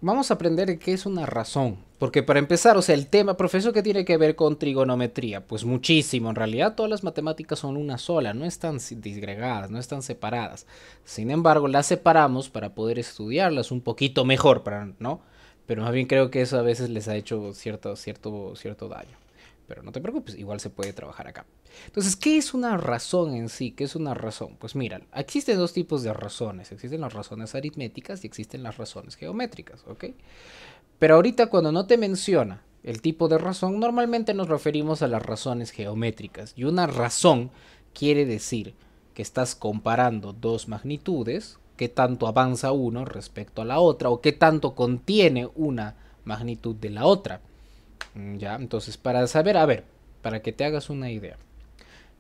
vamos a aprender qué es una razón. Porque para empezar, o sea, el tema, profesor, ¿qué tiene que ver con trigonometría? Pues muchísimo. En realidad todas las matemáticas son una sola, no están disgregadas, no están separadas. Sin embargo, las separamos para poder estudiarlas un poquito mejor, ¿no? Pero más bien creo que eso a veces les ha hecho cierto daño. Pero no te preocupes, igual se puede trabajar acá. Entonces, ¿qué es una razón en sí? ¿Qué es una razón? Pues mira, existen dos tipos de razones. Existen las razones aritméticas y existen las razones geométricas, ¿ok? Pero ahorita cuando no te menciona el tipo de razón, normalmente nos referimos a las razones geométricas. Y una razón quiere decir que estás comparando dos magnitudes, qué tanto avanza uno respecto a la otra, o qué tanto contiene una magnitud de la otra. Ya, entonces para saber, a ver, para que te hagas una idea.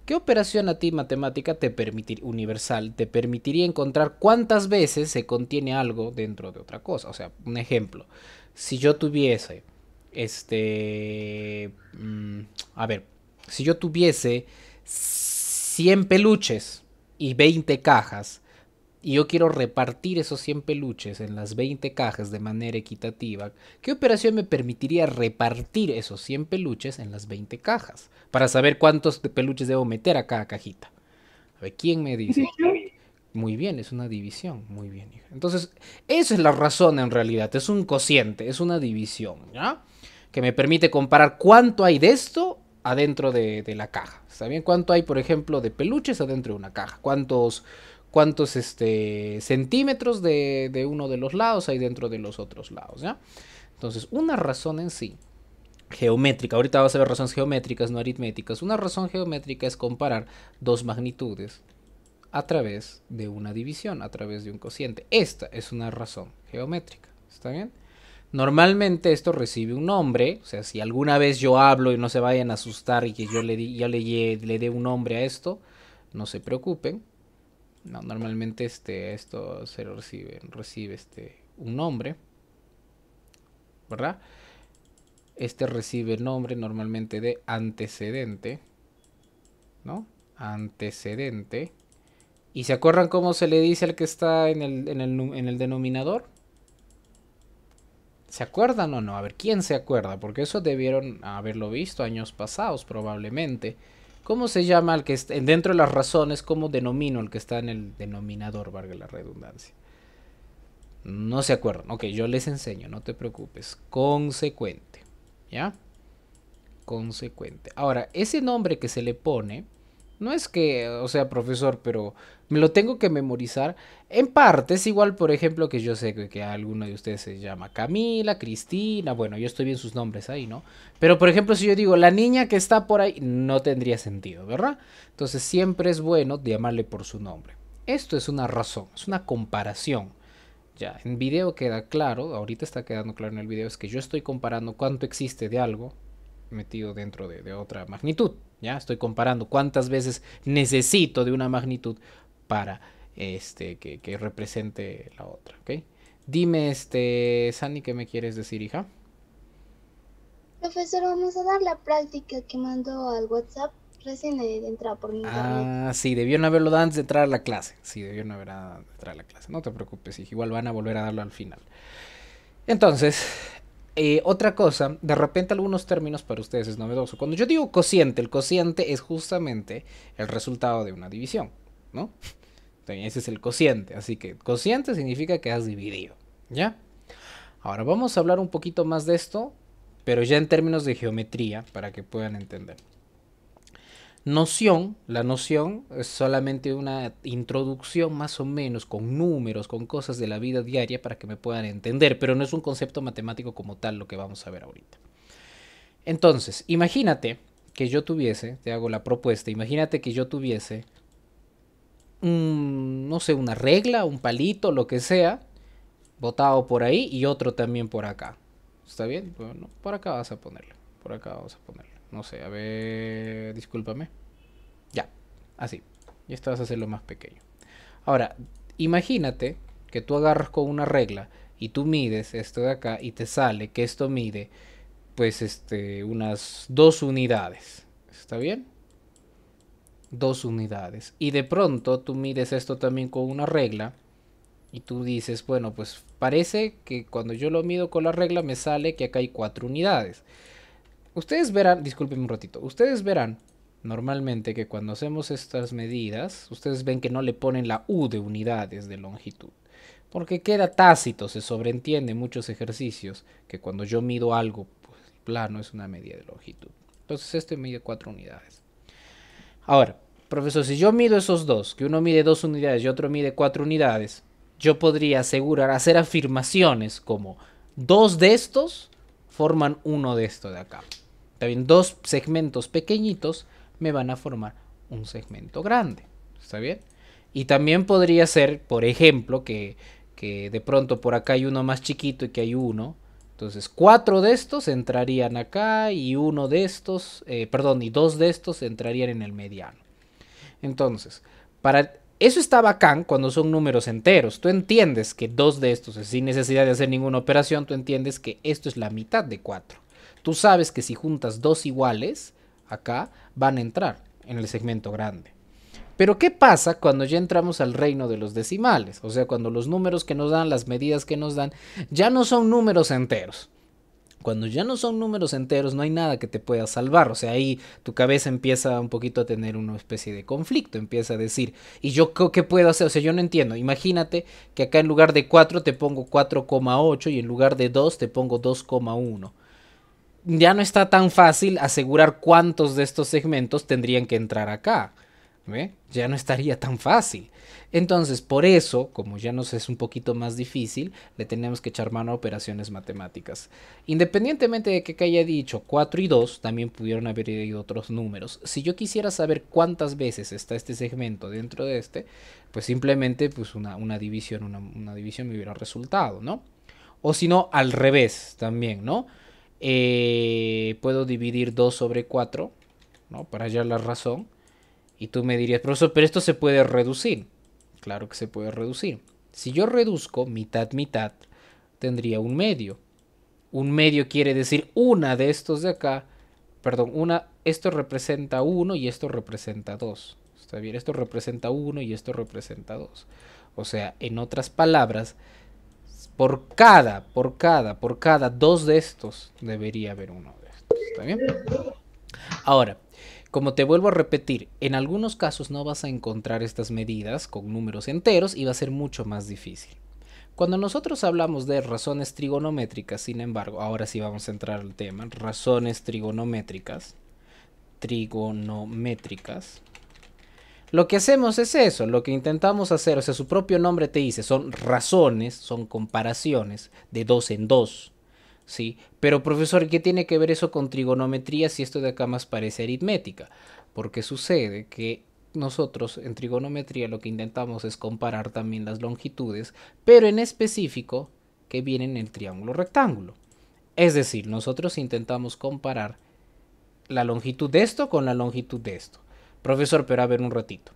¿Qué operación a ti matemática universal te permitiría encontrar cuántas veces se contiene algo dentro de otra cosa? O sea, un ejemplo. Si yo tuviese, este, a ver, si yo tuviese 100 peluches y 20 cajas, y yo quiero repartir esos 100 peluches en las 20 cajas de manera equitativa, ¿qué operación me permitiría repartir esos 100 peluches en las 20 cajas? Para saber cuántos peluches debo meter a cada cajita. A ver, ¿quién me dice? Muy bien, es una división. Muy bien, hija. Entonces, esa es la razón en realidad. Es un cociente, es una división, ¿ya? Que me permite comparar cuánto hay de esto adentro de la caja. ¿Está bien? ¿Cuánto hay, por ejemplo, de peluches adentro de una caja? ¿Cuántos centímetros de uno de los lados hay dentro de los otros lados? ¿Ya? Entonces, una razón en sí, geométrica, ahorita vas a ver razones geométricas, no aritméticas. Una razón geométrica es comparar dos magnitudes a través de una división, a través de un cociente. Esta es una razón geométrica. ¿Está bien? Normalmente esto recibe un nombre, o sea, si alguna vez yo hablo y no se vayan a asustar y que yo le dé un nombre a esto, no se preocupen. No, normalmente esto se recibe un nombre, ¿verdad? Este recibe el nombre normalmente de antecedente, ¿no? Antecedente. ¿Y se acuerdan cómo se le dice al que está en el denominador? ¿Se acuerdan o no? A ver, ¿quién se acuerda? Porque eso debieron haberlo visto años pasados probablemente. ¿Cómo se llama al que está dentro de las razones? ¿Cómo denomino al que está en el denominador, valga la redundancia? No se acuerdan. Ok, yo les enseño, no te preocupes. Consecuente. ¿Ya? Consecuente. Ahora, ese nombre que se le pone, no es que, o sea, profesor, pero me lo tengo que memorizar. En parte es igual, por ejemplo, que yo sé que alguno de ustedes se llama Camila, Cristina, bueno, yo estoy bien sus nombres ahí, ¿no? Pero, por ejemplo, si yo digo la niña que está por ahí, no tendría sentido, ¿verdad? Entonces siempre es bueno llamarle por su nombre. Esto es una razón, es una comparación. Ya, en video queda claro, ahorita está quedando claro en el video, es que yo estoy comparando cuánto existe de algo metido dentro de otra magnitud. Ya, estoy comparando cuántas veces necesito de una magnitud para que represente la otra, ¿ok? Dime, Sani, ¿qué me quieres decir, hija? Profesor, vamos a dar la práctica que mandó al WhatsApp. Recién he entrado por mi internet. Ah, sí, debieron haberlo dado antes de entrar a la clase. Sí, debieron haber dado antes de entrar a la clase. No te preocupes, hija, igual van a volver a darlo al final. Entonces, otra cosa, de repente algunos términos para ustedes es novedoso. Cuando yo digo cociente, el cociente es justamente el resultado de una división, ¿no? Ese es el cociente. Así que cociente significa que has dividido, ¿ya? Ahora vamos a hablar un poquito más de esto, pero ya en términos de geometría, para que puedan entender. Noción, la noción es solamente una introducción más o menos con números, con cosas de la vida diaria para que me puedan entender, pero no es un concepto matemático como tal lo que vamos a ver ahorita. Entonces, imagínate que yo tuviese, te hago la propuesta, imagínate que yo tuviese no sé, una regla, un palito, lo que sea, botado por ahí y otro también por acá. ¿Está bien? Bueno, por acá vas a ponerlo. Por acá vamos a ponerlo. No sé, a ver, discúlpame. Ya, así. Y esto vas a hacerlo más pequeño. Ahora, imagínate que tú agarras con una regla y tú mides esto de acá y te sale que esto mide pues unas 2 unidades. ¿Está bien? 2 unidades. Y de pronto tú mides esto también con una regla Y tú dices, bueno, pues parece que cuando yo lo mido con la regla me sale que acá hay 4 unidades. Ustedes verán, disculpen un ratito, ustedes verán normalmente que cuando hacemos estas medidas, ustedes ven que no le ponen la U de unidades de longitud. Porque queda tácito, se sobreentiende en muchos ejercicios que cuando yo mido algo pues, plano es una medida de longitud. Entonces este mide 4 unidades. Ahora, profesor, si yo mido esos dos, que uno mide 2 unidades y otro mide 4 unidades, yo podría asegurar, hacer afirmaciones como dos de estos forman uno de esto de acá. También dos segmentos pequeñitos me van a formar un segmento grande. ¿Está bien? Y también podría ser, por ejemplo, que de pronto por acá hay uno más chiquito y que hay uno. Entonces, 4 de estos entrarían acá y uno de estos, y 2 de estos entrarían en el mediano. Entonces, para eso está bacán cuando son números enteros. Tú entiendes que 2 de estos, sin necesidad de hacer ninguna operación, tú entiendes que esto es la mitad de 4. Tú sabes que si juntas dos iguales, acá van a entrar en el segmento grande. Pero ¿qué pasa cuando ya entramos al reino de los decimales? O sea, cuando los números que nos dan, las medidas que nos dan, ya no son números enteros. Cuando ya no son números enteros, no hay nada que te pueda salvar. O sea, ahí tu cabeza empieza un poquito a tener una especie de conflicto. Empieza a decir, ¿y yo qué puedo hacer? O sea, yo no entiendo. Imagínate que acá en lugar de 4 te pongo 4,8 y en lugar de 2 te pongo 2,1. Ya no está tan fácil asegurar cuántos de estos segmentos tendrían que entrar acá. ¿Ve? Ya no estaría tan fácil. Entonces, por eso, como ya nos es un poquito más difícil, le tenemos que echar mano a operaciones matemáticas. Independientemente de que haya dicho 4 y 2, también pudieron haber ido otros números. Si yo quisiera saber cuántas veces está este segmento dentro de este, pues simplemente pues una división, una división me hubiera resultado, ¿no? O si no, al revés también, ¿no? Puedo dividir 2 sobre 4, ¿no? Para hallar la razón. Y tú me dirías, profesor, pero esto se puede reducir. Claro que se puede reducir. Si yo reduzco mitad, mitad, tendría un medio. Un medio quiere decir una de estos de acá. Perdón, esto representa 1 y esto representa 2. ¿Está bien? Esto representa 1 y esto representa 2. O sea, en otras palabras, por cada 2 de estos debería haber uno de estos. ¿Está bien? Ahora, como te vuelvo a repetir, en algunos casos no vas a encontrar estas medidas con números enteros y va a ser mucho más difícil. Cuando nosotros hablamos de razones trigonométricas, sin embargo, ahora sí vamos a entrar al tema, razones trigonométricas, lo que hacemos es eso, lo que intentamos hacer, o sea, su propio nombre te dice, son razones, son comparaciones de 2 en 2. ¿Sí? Pero profesor, ¿qué tiene que ver eso con trigonometría si esto de acá más parece aritmética? Porque sucede que nosotros en trigonometría lo que intentamos es comparar también las longitudes, pero en específico que vienen en el triángulo rectángulo. Es decir, nosotros intentamos comparar la longitud de esto con la longitud de esto. Profesor, pero a ver un ratito.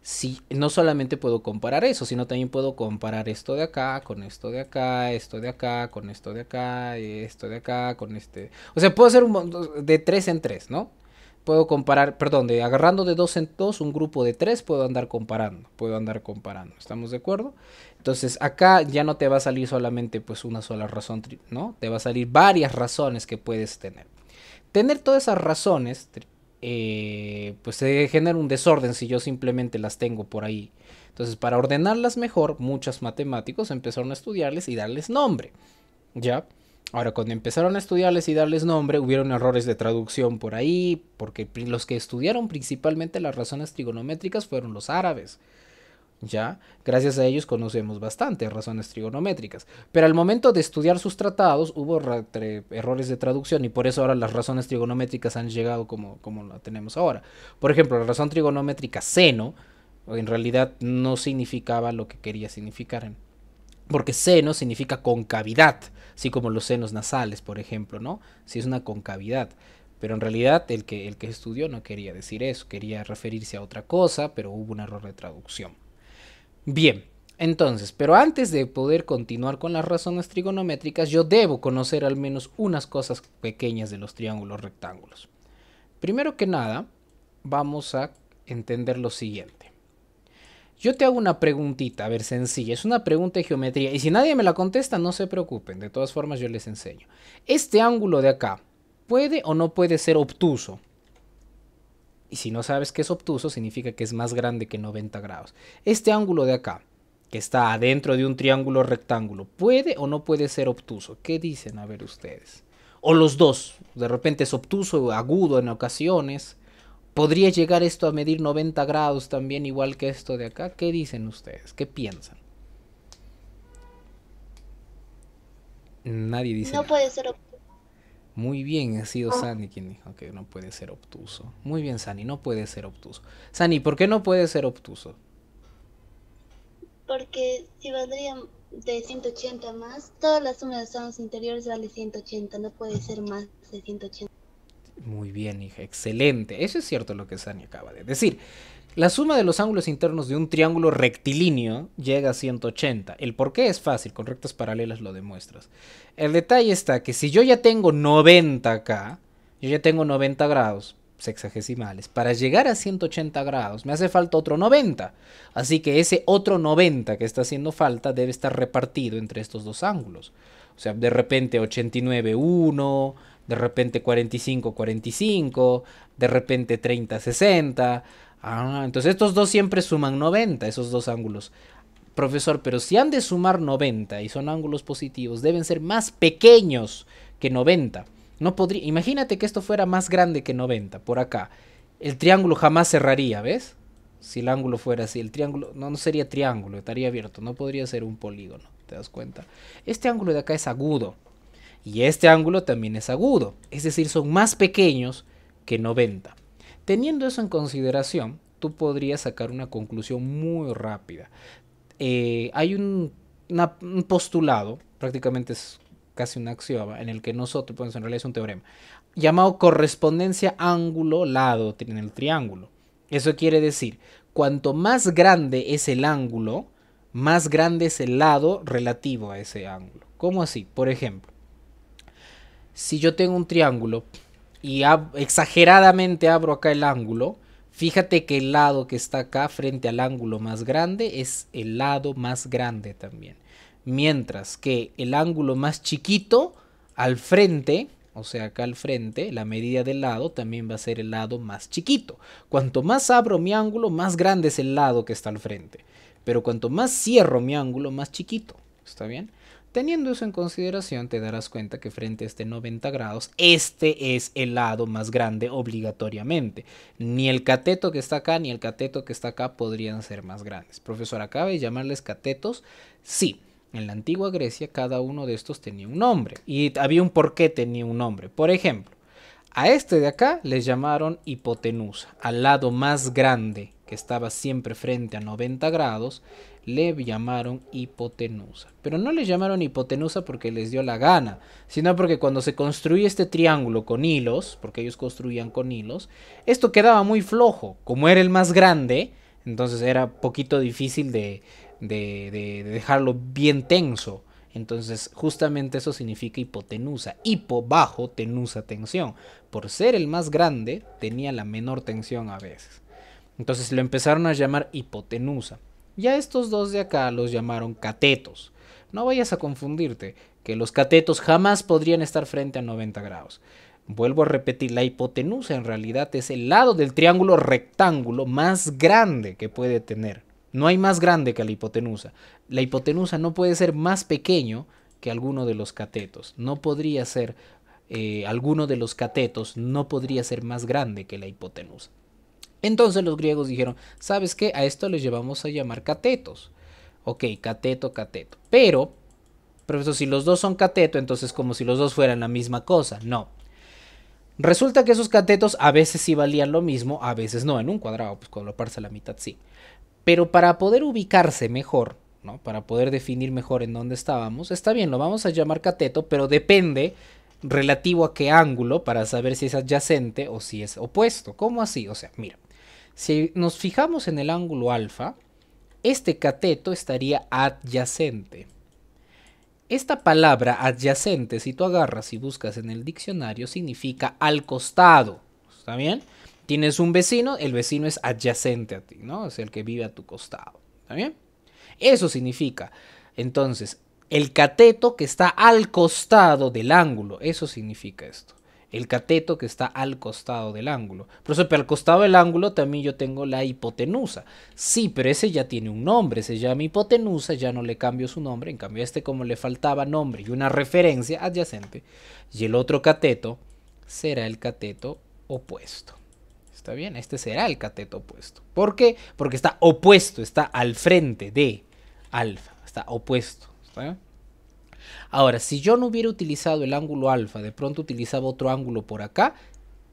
Sí, no solamente puedo comparar eso, sino también puedo comparar esto de acá con esto de acá, esto de acá con esto de acá, esto de acá con este. O sea, puedo hacer de 3 en 3, ¿no? Puedo comparar, perdón, agarrando de 2 en 2 un grupo de 3, puedo andar comparando, ¿estamos de acuerdo? Entonces acá ya no te va a salir solamente pues una sola razón, ¿no? Te va a salir varias razones que puedes tener. Tener todas esas razones pues se genera un desorden si yo simplemente las tengo por ahí. Entonces, para ordenarlas mejor, muchos matemáticos empezaron a estudiarles y darles nombre. ¿Ya? Ahora, cuando empezaron a estudiarles y darles nombre, hubieron errores de traducción por ahí, porque los que estudiaron principalmente las razones trigonométricas fueron los árabes. ¿Ya? Gracias a ellos conocemos bastante razones trigonométricas. Pero al momento de estudiar sus tratados hubo errores de traducción y por eso ahora las razones trigonométricas han llegado como la tenemos ahora. Por ejemplo, la razón trigonométrica seno en realidad no significaba lo que quería significar. Porque seno significa concavidad, así como los senos nasales, por ejemplo, ¿no? Si es una concavidad. Pero en realidad el que estudió no quería decir eso, quería referirse a otra cosa, pero hubo un error de traducción. Bien, entonces, pero antes de poder continuar con las razones trigonométricas, yo debo conocer al menos unas cosas pequeñas de los triángulos rectángulos. Primero que nada, vamos a entender lo siguiente. Yo te hago una preguntita, a ver, sencilla. Es una pregunta de geometría. Y si nadie me la contesta, no se preocupen. De todas formas, yo les enseño. Este ángulo de acá, ¿puede o no puede ser obtuso? Y si no sabes qué es obtuso, significa que es más grande que 90 grados. Este ángulo de acá, que está adentro de un triángulo rectángulo, ¿puede o no puede ser obtuso? ¿Qué dicen? A ver ustedes. O los dos. De repente es obtuso o agudo en ocasiones. ¿Podría llegar esto a medir 90 grados también igual que esto de acá? ¿Qué dicen ustedes? ¿Qué piensan? Nadie dice No nada. puede ser. Muy bien, ha sido Sani quien dijo que no puede ser obtuso. Muy bien, Sani, no puede ser obtuso. Sani, ¿por qué no puede ser obtuso? Porque si valdría de 180 más, toda la suma de los ángulos interiores vale 180, no puede ser más de 180. Muy bien, hija, excelente. Eso es cierto lo que Sani acaba de decir. La suma de los ángulos internos de un triángulo rectilíneo llega a 180. El por qué es fácil, con rectas paralelas lo demuestras. El detalle está que si yo ya tengo 90 acá, yo ya tengo 90 grados sexagesimales. Para llegar a 180 grados me hace falta otro 90. Así que ese otro 90 que está haciendo falta debe estar repartido entre estos dos ángulos. O sea, de repente 89,1, de repente 45,45, de repente 30,60. Entonces estos dos siempre suman 90, esos dos ángulos. Profesor, pero si han de sumar 90 y son ángulos positivos, deben ser más pequeños que 90. No podría, imagínate que esto fuera más grande que 90, por acá. El triángulo jamás cerraría, ¿ves? Si el ángulo fuera así, el triángulo no sería triángulo, estaría abierto, no podría ser un polígono, ¿te das cuenta? Este ángulo de acá es agudo y este ángulo también es agudo, es decir, son más pequeños que 90. Teniendo eso en consideración, tú podrías sacar una conclusión muy rápida. Hay un postulado, prácticamente es casi un axioma, en el que nosotros, pues en realidad es un teorema, llamado correspondencia ángulo-lado en el triángulo. Eso quiere decir, cuanto más grande es el ángulo, más grande es el lado relativo a ese ángulo. ¿Cómo así? Por ejemplo, si yo tengo un triángulo y exageradamente abro acá el ángulo, fíjate que el lado que está acá frente al ángulo más grande es el lado más grande también. Mientras que el ángulo más chiquito al frente, o sea acá al frente, la medida del lado también va a ser el lado más chiquito. Cuanto más abro mi ángulo, más grande es el lado que está al frente. Pero cuanto más cierro mi ángulo, más chiquito. ¿Está bien? Teniendo eso en consideración, te darás cuenta que frente a este 90 grados, este es el lado más grande obligatoriamente. Ni el cateto que está acá, ni el cateto que está acá podrían ser más grandes. Profesor, ¿acaba de llamarles catetos? Sí. En la antigua Grecia, cada uno de estos tenía un nombre. Y había un por qué tenía un nombre. Por ejemplo, a este de acá les llamaron hipotenusa. Al lado más grande, que estaba siempre frente a 90 grados, le llamaron hipotenusa. Pero no le llamaron hipotenusa porque les dio la gana, sino porque cuando se construía este triángulo con hilos, porque ellos construían con hilos, esto quedaba muy flojo. Como era el más grande, entonces era poquito difícil de dejarlo bien tenso. Entonces justamente eso significa hipotenusa. Hipo, bajo, tenusa, tensión. Por ser el más grande, tenía la menor tensión a veces. Entonces lo empezaron a llamar hipotenusa. Ya estos dos de acá los llamaron catetos. No vayas a confundirte, que los catetos jamás podrían estar frente a 90 grados. Vuelvo a repetir, la hipotenusa en realidad es el lado del triángulo rectángulo más grande que puede tener. No hay más grande que la hipotenusa. La hipotenusa no puede ser más pequeño que alguno de los catetos. No podría ser, alguno de los catetos no podría ser más grande que la hipotenusa. Entonces los griegos dijeron, ¿sabes qué? A esto les llevamos a llamar catetos. Ok, cateto, cateto. Pero, profesor, si los dos son cateto, entonces como si los dos fueran la misma cosa. No. Resulta que esos catetos a veces sí valían lo mismo, a veces no. En un cuadrado, pues cuando lo parse a la mitad sí. Pero para poder ubicarse mejor, ¿no? Para poder definir mejor en dónde estábamos, está bien, lo vamos a llamar cateto, pero depende relativo a qué ángulo para saber si es adyacente o si es opuesto. ¿Cómo así? O sea, mira, si nos fijamos en el ángulo alfa, este cateto estaría adyacente. Esta palabra adyacente, si tú agarras y buscas en el diccionario, significa al costado. ¿Está bien? Tienes un vecino, el vecino es adyacente a ti, ¿no? Es el que vive a tu costado. ¿Está bien? Eso significa, entonces, el cateto que está al costado del ángulo. Eso significa esto. El cateto que está al costado del ángulo. Por eso, pero al costado del ángulo también yo tengo la hipotenusa. Sí, pero ese ya tiene un nombre, se llama hipotenusa, ya no le cambio su nombre. En cambio, este como le faltaba nombre y una referencia adyacente. Y el otro cateto será el cateto opuesto. ¿Está bien? Este será el cateto opuesto. ¿Por qué? Porque está opuesto, está al frente de alfa. Está opuesto. ¿Está bien? Ahora, si yo no hubiera utilizado el ángulo alfa, de pronto utilizaba otro ángulo por acá,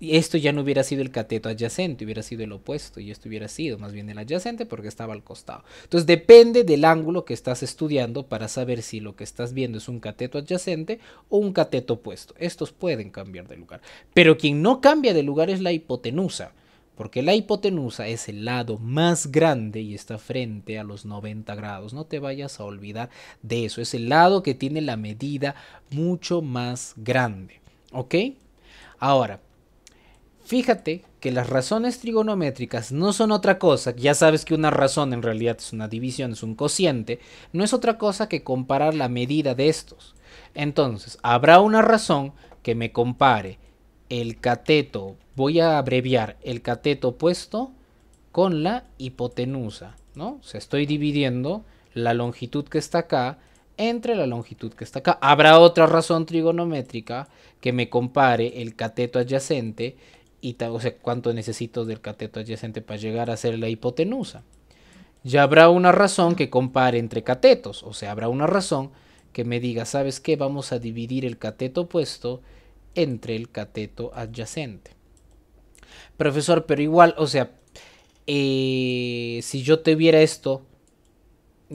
y esto ya no hubiera sido el cateto adyacente, hubiera sido el opuesto, y esto hubiera sido más bien el adyacente porque estaba al costado. Entonces depende del ángulo que estás estudiando para saber si lo que estás viendo es un cateto adyacente o un cateto opuesto. Estos pueden cambiar de lugar. Pero quien no cambia de lugar es la hipotenusa. Porque la hipotenusa es el lado más grande y está frente a los 90 grados. No te vayas a olvidar de eso. Es el lado que tiene la medida mucho más grande. ¿Ok? Ahora, fíjate que las razones trigonométricas no son otra cosa. Ya sabes que una razón en realidad es una división, es un cociente. No es otra cosa que comparar la medida de estos. Entonces, habrá una razón que me compare el cateto, voy a abreviar el cateto opuesto con la hipotenusa, ¿no? O sea, estoy dividiendo la longitud que está acá entre la longitud que está acá. Habrá otra razón trigonométrica que me compare el cateto adyacente y, o sea, cuánto necesito del cateto adyacente para llegar a ser la hipotenusa. Ya habrá una razón que compare entre catetos, o sea, habrá una razón que me diga, ¿sabes qué? Vamos a dividir el cateto opuesto entre el cateto adyacente. Profesor, pero igual, o sea, si yo tuviera esto, si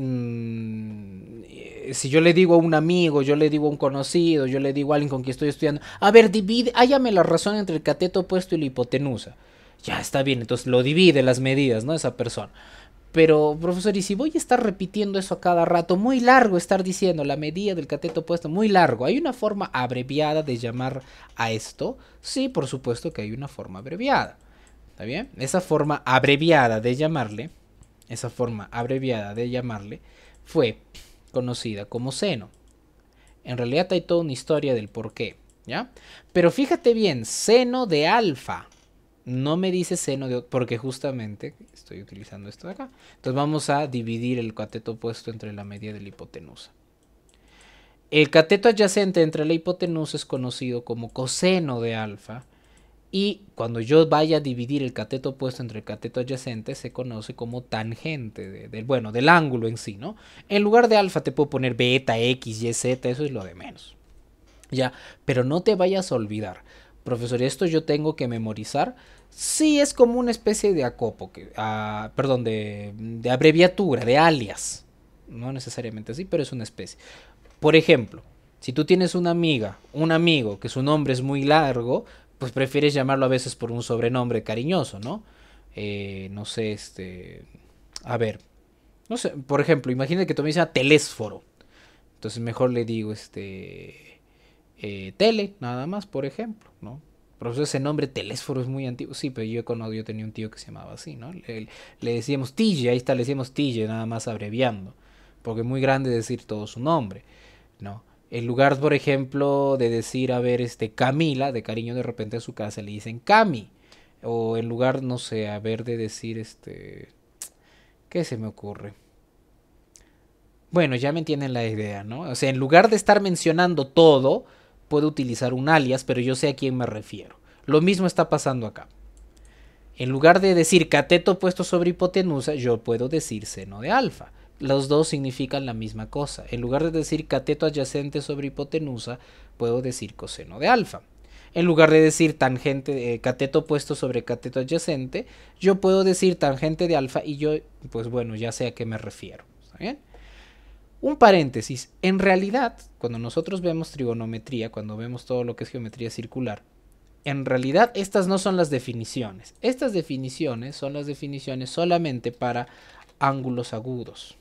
yo le digo a un amigo, yo le digo a un conocido, yo le digo a alguien con quien estoy estudiando, a ver, divide, hállame la razón entre el cateto opuesto y la hipotenusa. Ya está bien, entonces lo divide las medidas, ¿no? Esa persona. Pero, profesor, ¿y si voy a estar repitiendo eso a cada rato? Muy largo estar diciendo la medida del cateto opuesto, muy largo. ¿Hay una forma abreviada de llamar a esto? Sí, por supuesto que hay una forma abreviada. ¿Está bien? Esa forma abreviada de llamarle, fue conocida como seno. En realidad hay toda una historia del por qué, ¿ya? Pero fíjate bien, seno de alfa. No me dice seno de... porque justamente estoy utilizando esto de acá. Entonces vamos a dividir el cateto opuesto entre la media de la hipotenusa. El cateto adyacente entre la hipotenusa es conocido como coseno de alfa. Y cuando yo vaya a dividir el cateto opuesto entre el cateto adyacente se conoce como tangente del ángulo en sí, ¿no? En lugar de alfa te puedo poner beta, x, y, z, eso es lo de menos. Ya, pero no te vayas a olvidar. Profesor, ¿esto yo tengo que memorizar? Sí, es como una especie de acopo, perdón, de abreviatura, de alias. No necesariamente así, pero es una especie. Por ejemplo, si tú tienes una amiga, un amigo, que su nombre es muy largo, pues prefieres llamarlo a veces por un sobrenombre cariñoso, ¿no? No sé, a ver, no sé, por ejemplo, imagínate que tú me dices Telésforo. Entonces mejor le digo, Tele, nada más, por ejemplo, ¿no? Por eso ese nombre Telésforo es muy antiguo. Sí, pero yo tenía un tío que se llamaba así, ¿no? Le decíamos Tille, ahí está, le decíamos Tille, nada más abreviando. Porque es muy grande decir todo su nombre, ¿no? En lugar, por ejemplo, de decir, a ver, Camila, de cariño de repente a su casa le dicen Cami. O en lugar, no sé, a ver, de decir, ¿qué se me ocurre? Bueno, ya me entienden la idea, ¿no? O sea, en lugar de estar mencionando todo, puedo utilizar un alias, pero yo sé a quién me refiero. Lo mismo está pasando acá. En lugar de decir cateto opuesto sobre hipotenusa, yo puedo decir seno de alfa. Los dos significan la misma cosa. En lugar de decir cateto adyacente sobre hipotenusa, puedo decir coseno de alfa. En lugar de decir tangente, cateto opuesto sobre cateto adyacente, yo puedo decir tangente de alfa y yo, pues bueno, ya sé a qué me refiero. ¿Está bien? Un paréntesis, en realidad, cuando nosotros vemos trigonometría, cuando vemos todo lo que es geometría circular, en realidad estas no son las definiciones. Estas definiciones son las definiciones solamente para ángulos agudos.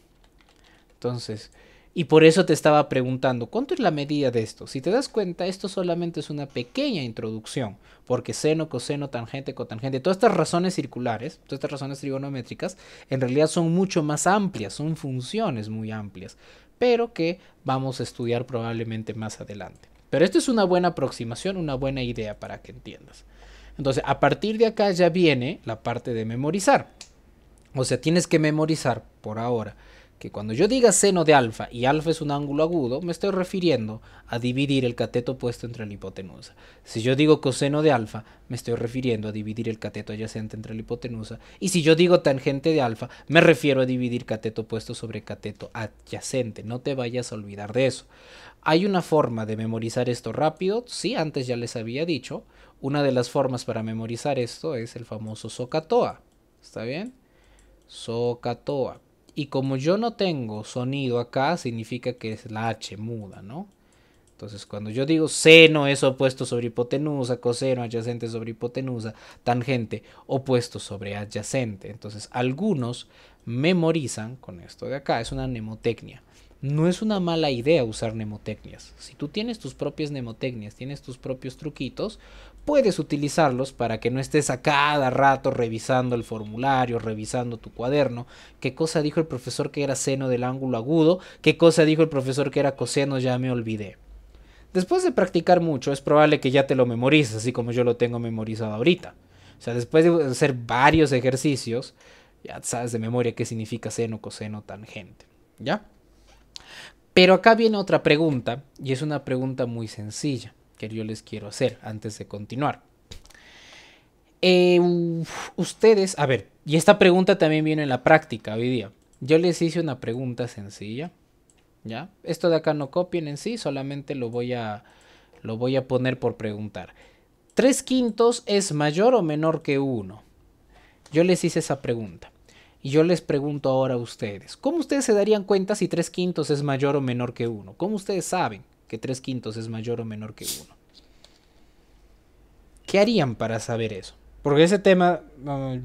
Entonces, Y por eso te estaba preguntando, ¿cuánto es la medida de esto? Si te das cuenta, esto solamente es una pequeña introducción, porque seno, coseno, tangente, cotangente, todas estas razones circulares, todas estas razones trigonométricas, en realidad son mucho más amplias, son funciones muy amplias, pero que vamos a estudiar probablemente más adelante. Pero esto es una buena aproximación, una buena idea para que entiendas. Entonces, a partir de acá ya viene la parte de memorizar. O sea, tienes que memorizar por ahora que cuando yo diga seno de alfa y alfa es un ángulo agudo, me estoy refiriendo a dividir el cateto opuesto entre la hipotenusa. Si yo digo coseno de alfa, me estoy refiriendo a dividir el cateto adyacente entre la hipotenusa. Y si yo digo tangente de alfa, me refiero a dividir cateto opuesto sobre cateto adyacente. No te vayas a olvidar de eso. ¿Hay una forma de memorizar esto rápido? Sí, antes ya les había dicho. Una de las formas para memorizar esto es el famoso SOHCAHTOA. ¿Está bien? SOHCAHTOA. Y como yo no tengo sonido acá, significa que es la H muda, ¿no? Entonces, cuando yo digo seno es opuesto sobre hipotenusa, coseno adyacente sobre hipotenusa, tangente opuesto sobre adyacente. Entonces, algunos memorizan con esto de acá. Es una mnemotecnia. No es una mala idea usar mnemotecnias. Si tú tienes tus propias mnemotecnias, tienes tus propios truquitos, puedes utilizarlos para que no estés a cada rato revisando el formulario, revisando tu cuaderno. ¿Qué cosa dijo el profesor que era seno del ángulo agudo? ¿Qué cosa dijo el profesor que era coseno? Ya me olvidé. Después de practicar mucho, es probable que ya te lo memorices, así como yo lo tengo memorizado ahorita. O sea, después de hacer varios ejercicios, ya sabes de memoria qué significa seno, coseno, tangente. ¿Ya? Pero acá viene otra pregunta, y es una pregunta muy sencilla que yo les quiero hacer antes de continuar. Ustedes, a ver, y esta pregunta también viene en la práctica hoy día. Yo les hice una pregunta sencilla, ¿ya? Esto de acá no copien en sí, solamente lo voy a poner por preguntar. ¿3/5 es mayor o menor que 1? Yo les hice esa pregunta. Y yo les pregunto ahora a ustedes, ¿cómo ustedes se darían cuenta si 3/5 es mayor o menor que 1? ¿Cómo ustedes saben que 3/5 es mayor o menor que 1? ¿Qué harían para saber eso? Porque ese tema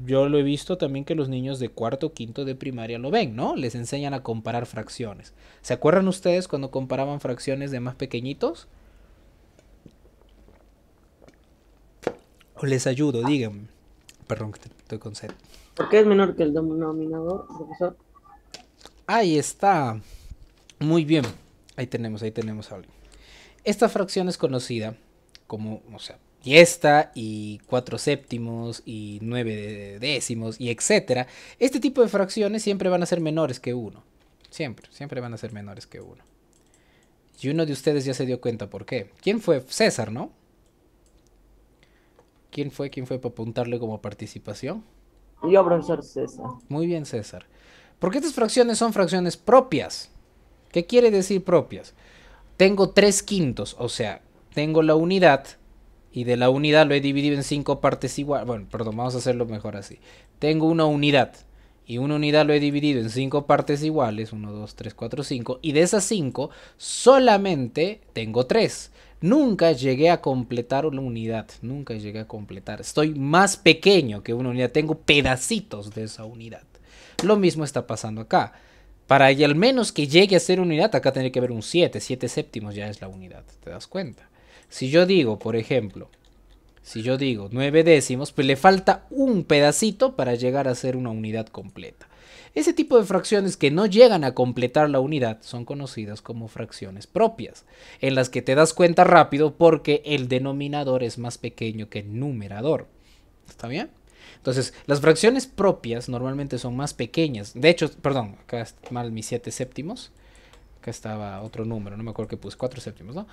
yo lo he visto también que los niños de cuarto o quinto de primaria lo ven, ¿no? Les enseñan a comparar fracciones. ¿Se acuerdan ustedes cuando comparaban fracciones de más pequeñitos? O les ayudo, díganme. Perdón, que estoy con sed. ¿Por qué es menor que el denominador, profesor? Ahí está. Muy bien. Ahí tenemos algo. Esta fracción es conocida como, o sea, y esta y 4/7 y 9/10 y etcétera. Este tipo de fracciones siempre van a ser menores que 1. Siempre van a ser menores que 1. Y uno de ustedes ya se dio cuenta por qué. ¿Quién fue? César, ¿no? ¿Quién fue para apuntarle como participación? Yo, profesor César. Muy bien, César. Porque estas fracciones son fracciones propias. ¿Qué quiere decir propias? Tengo 3/5, o sea, tengo la unidad y de la unidad lo he dividido en 5 partes iguales. Bueno, perdón, vamos a hacerlo mejor así. Tengo una unidad y una unidad lo he dividido en 5 partes iguales, 1, 2, 3, 4, 5, y de esas 5 solamente tengo 3. Nunca llegué a completar una unidad, nunca llegué a completar. Estoy más pequeño que una unidad, tengo pedacitos de esa unidad. Lo mismo está pasando acá. Para al menos que llegue a ser unidad, acá tendría que haber un 7/7 ya es la unidad, ¿te das cuenta? Si yo digo, por ejemplo, 9/10, pues le falta un pedacito para llegar a ser una unidad completa. Ese tipo de fracciones que no llegan a completar la unidad son conocidas como fracciones propias, en las que te das cuenta rápido porque el denominador es más pequeño que el numerador. ¿Está bien? Entonces, las fracciones propias normalmente son más pequeñas. De hecho, perdón, acá está mal mis 7/7. Acá estaba otro número, no me acuerdo qué puse, 4/7, ¿no?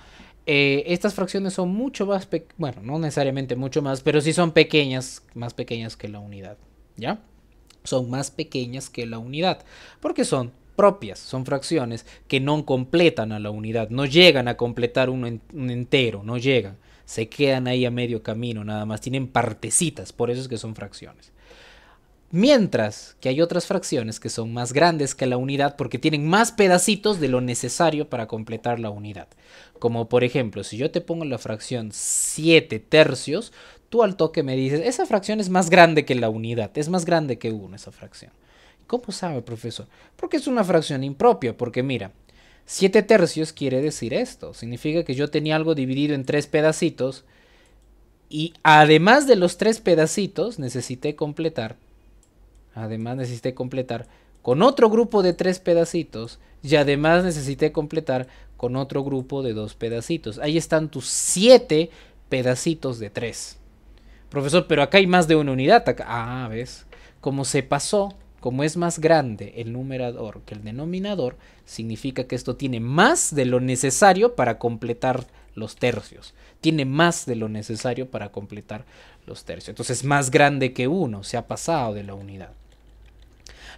Estas fracciones son mucho más, bueno, no necesariamente mucho más, pero sí son pequeñas, más pequeñas que la unidad, ¿ya? Son más pequeñas que la unidad, porque son propias, son fracciones que no completan a la unidad, no llegan a completar un entero, no llegan, se quedan ahí a medio camino nada más, tienen partecitas, por eso es que son fracciones. Mientras que hay otras fracciones que son más grandes que la unidad porque tienen más pedacitos de lo necesario para completar la unidad. Como por ejemplo, si yo te pongo la fracción 7/3, tú al toque me dices, esa fracción es más grande que la unidad, es más grande que 1 esa fracción. ¿Cómo sabe, profesor? Porque es una fracción impropia, porque mira, 7 tercios quiere decir esto. Significa que yo tenía algo dividido en 3 pedacitos y además de los 3 pedacitos necesité completar con otro grupo de 3 pedacitos y además necesité completar con otro grupo de 2 pedacitos. Ahí están tus 7 pedacitos de 3. Profesor, pero acá hay más de una unidad. Ah, ¿ves? Como se pasó, como es más grande el numerador que el denominador, significa que esto tiene más de lo necesario para completar los tercios. Tiene más de lo necesario para completar los tercios. Entonces es más grande que 1, se ha pasado de la unidad.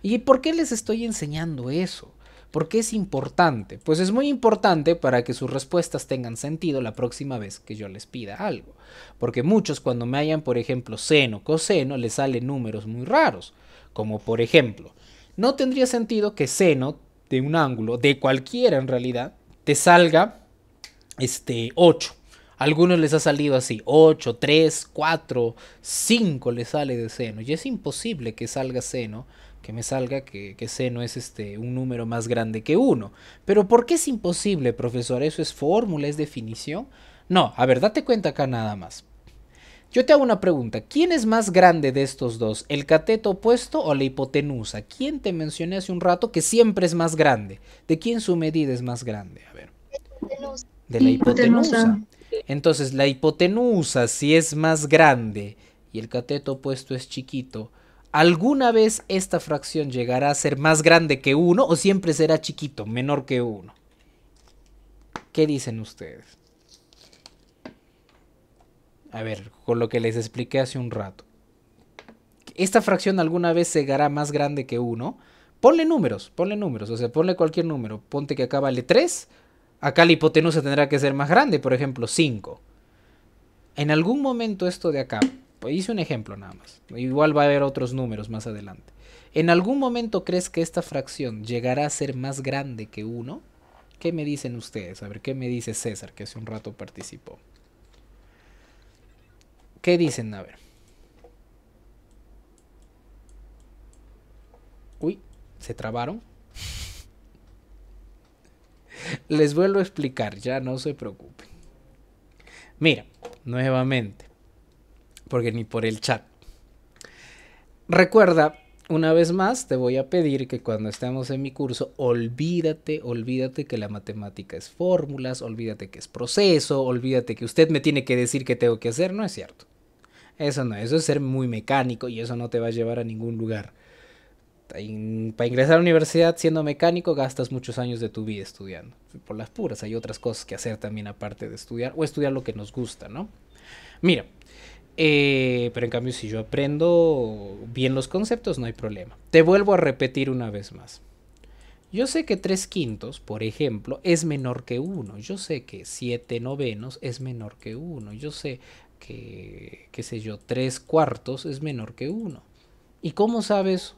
¿Y por qué les estoy enseñando eso? ¿Por qué es importante? Pues es muy importante para que sus respuestas tengan sentido la próxima vez que yo les pida algo. Porque muchos cuando me hallan, por ejemplo, seno, coseno, les salen números muy raros. Como por ejemplo, no tendría sentido que seno de un ángulo, de cualquiera en realidad, te salga 8. A algunos les ha salido así, 8, 3, 4, 5 les sale de seno. Y es imposible que salga seno, que me salga que seno es un número más grande que 1. Pero ¿por qué es imposible, profesor? ¿Eso es fórmula, es definición? No, a ver, date cuenta acá nada más. Yo te hago una pregunta. ¿Quién es más grande de estos dos? ¿El cateto opuesto o la hipotenusa? ¿Quién te mencioné hace un rato que siempre es más grande? ¿De quién su medida es más grande? A ver. De la hipotenusa. Entonces, la hipotenusa, si es más grande y el cateto opuesto es chiquito, ¿alguna vez esta fracción llegará a ser más grande que 1 o siempre será chiquito, menor que 1? ¿Qué dicen ustedes? A ver, con lo que les expliqué hace un rato. ¿Esta fracción alguna vez llegará más grande que 1? Ponle números, o sea, ponle cualquier número. Ponte que acá vale 3, acá la hipotenusa tendrá que ser más grande, por ejemplo 5. En algún momento esto de acá, pues hice un ejemplo nada más, igual va a haber otros números más adelante. ¿En algún momento crees que esta fracción llegará a ser más grande que 1? ¿Qué me dicen ustedes? A ver, ¿qué me dice César, que hace un rato participó? ¿Qué dicen? A ver. Uy, ¿se trabaron? Les vuelvo a explicar, ya no se preocupen. Mira, nuevamente, porque ni por el chat. Recuerda, una vez más, te voy a pedir que cuando estemos en mi curso, olvídate que la matemática es fórmulas, olvídate que es proceso, olvídate que usted me tiene que decir qué tengo que hacer, no es cierto. Eso no, eso es ser muy mecánico y eso no te va a llevar a ningún lugar. Para ingresar a la universidad siendo mecánico gastas muchos años de tu vida estudiando. Por las puras, hay otras cosas que hacer también aparte de estudiar o estudiar lo que nos gusta, ¿no? Mira, pero en cambio si yo aprendo bien los conceptos no hay problema. Te vuelvo a repetir una vez más. Yo sé que 3/5, por ejemplo, es menor que 1. Yo sé que 7/9 es menor que 1. Yo sé que, qué sé yo, 3/4 es menor que 1. ¿Y cómo sabes?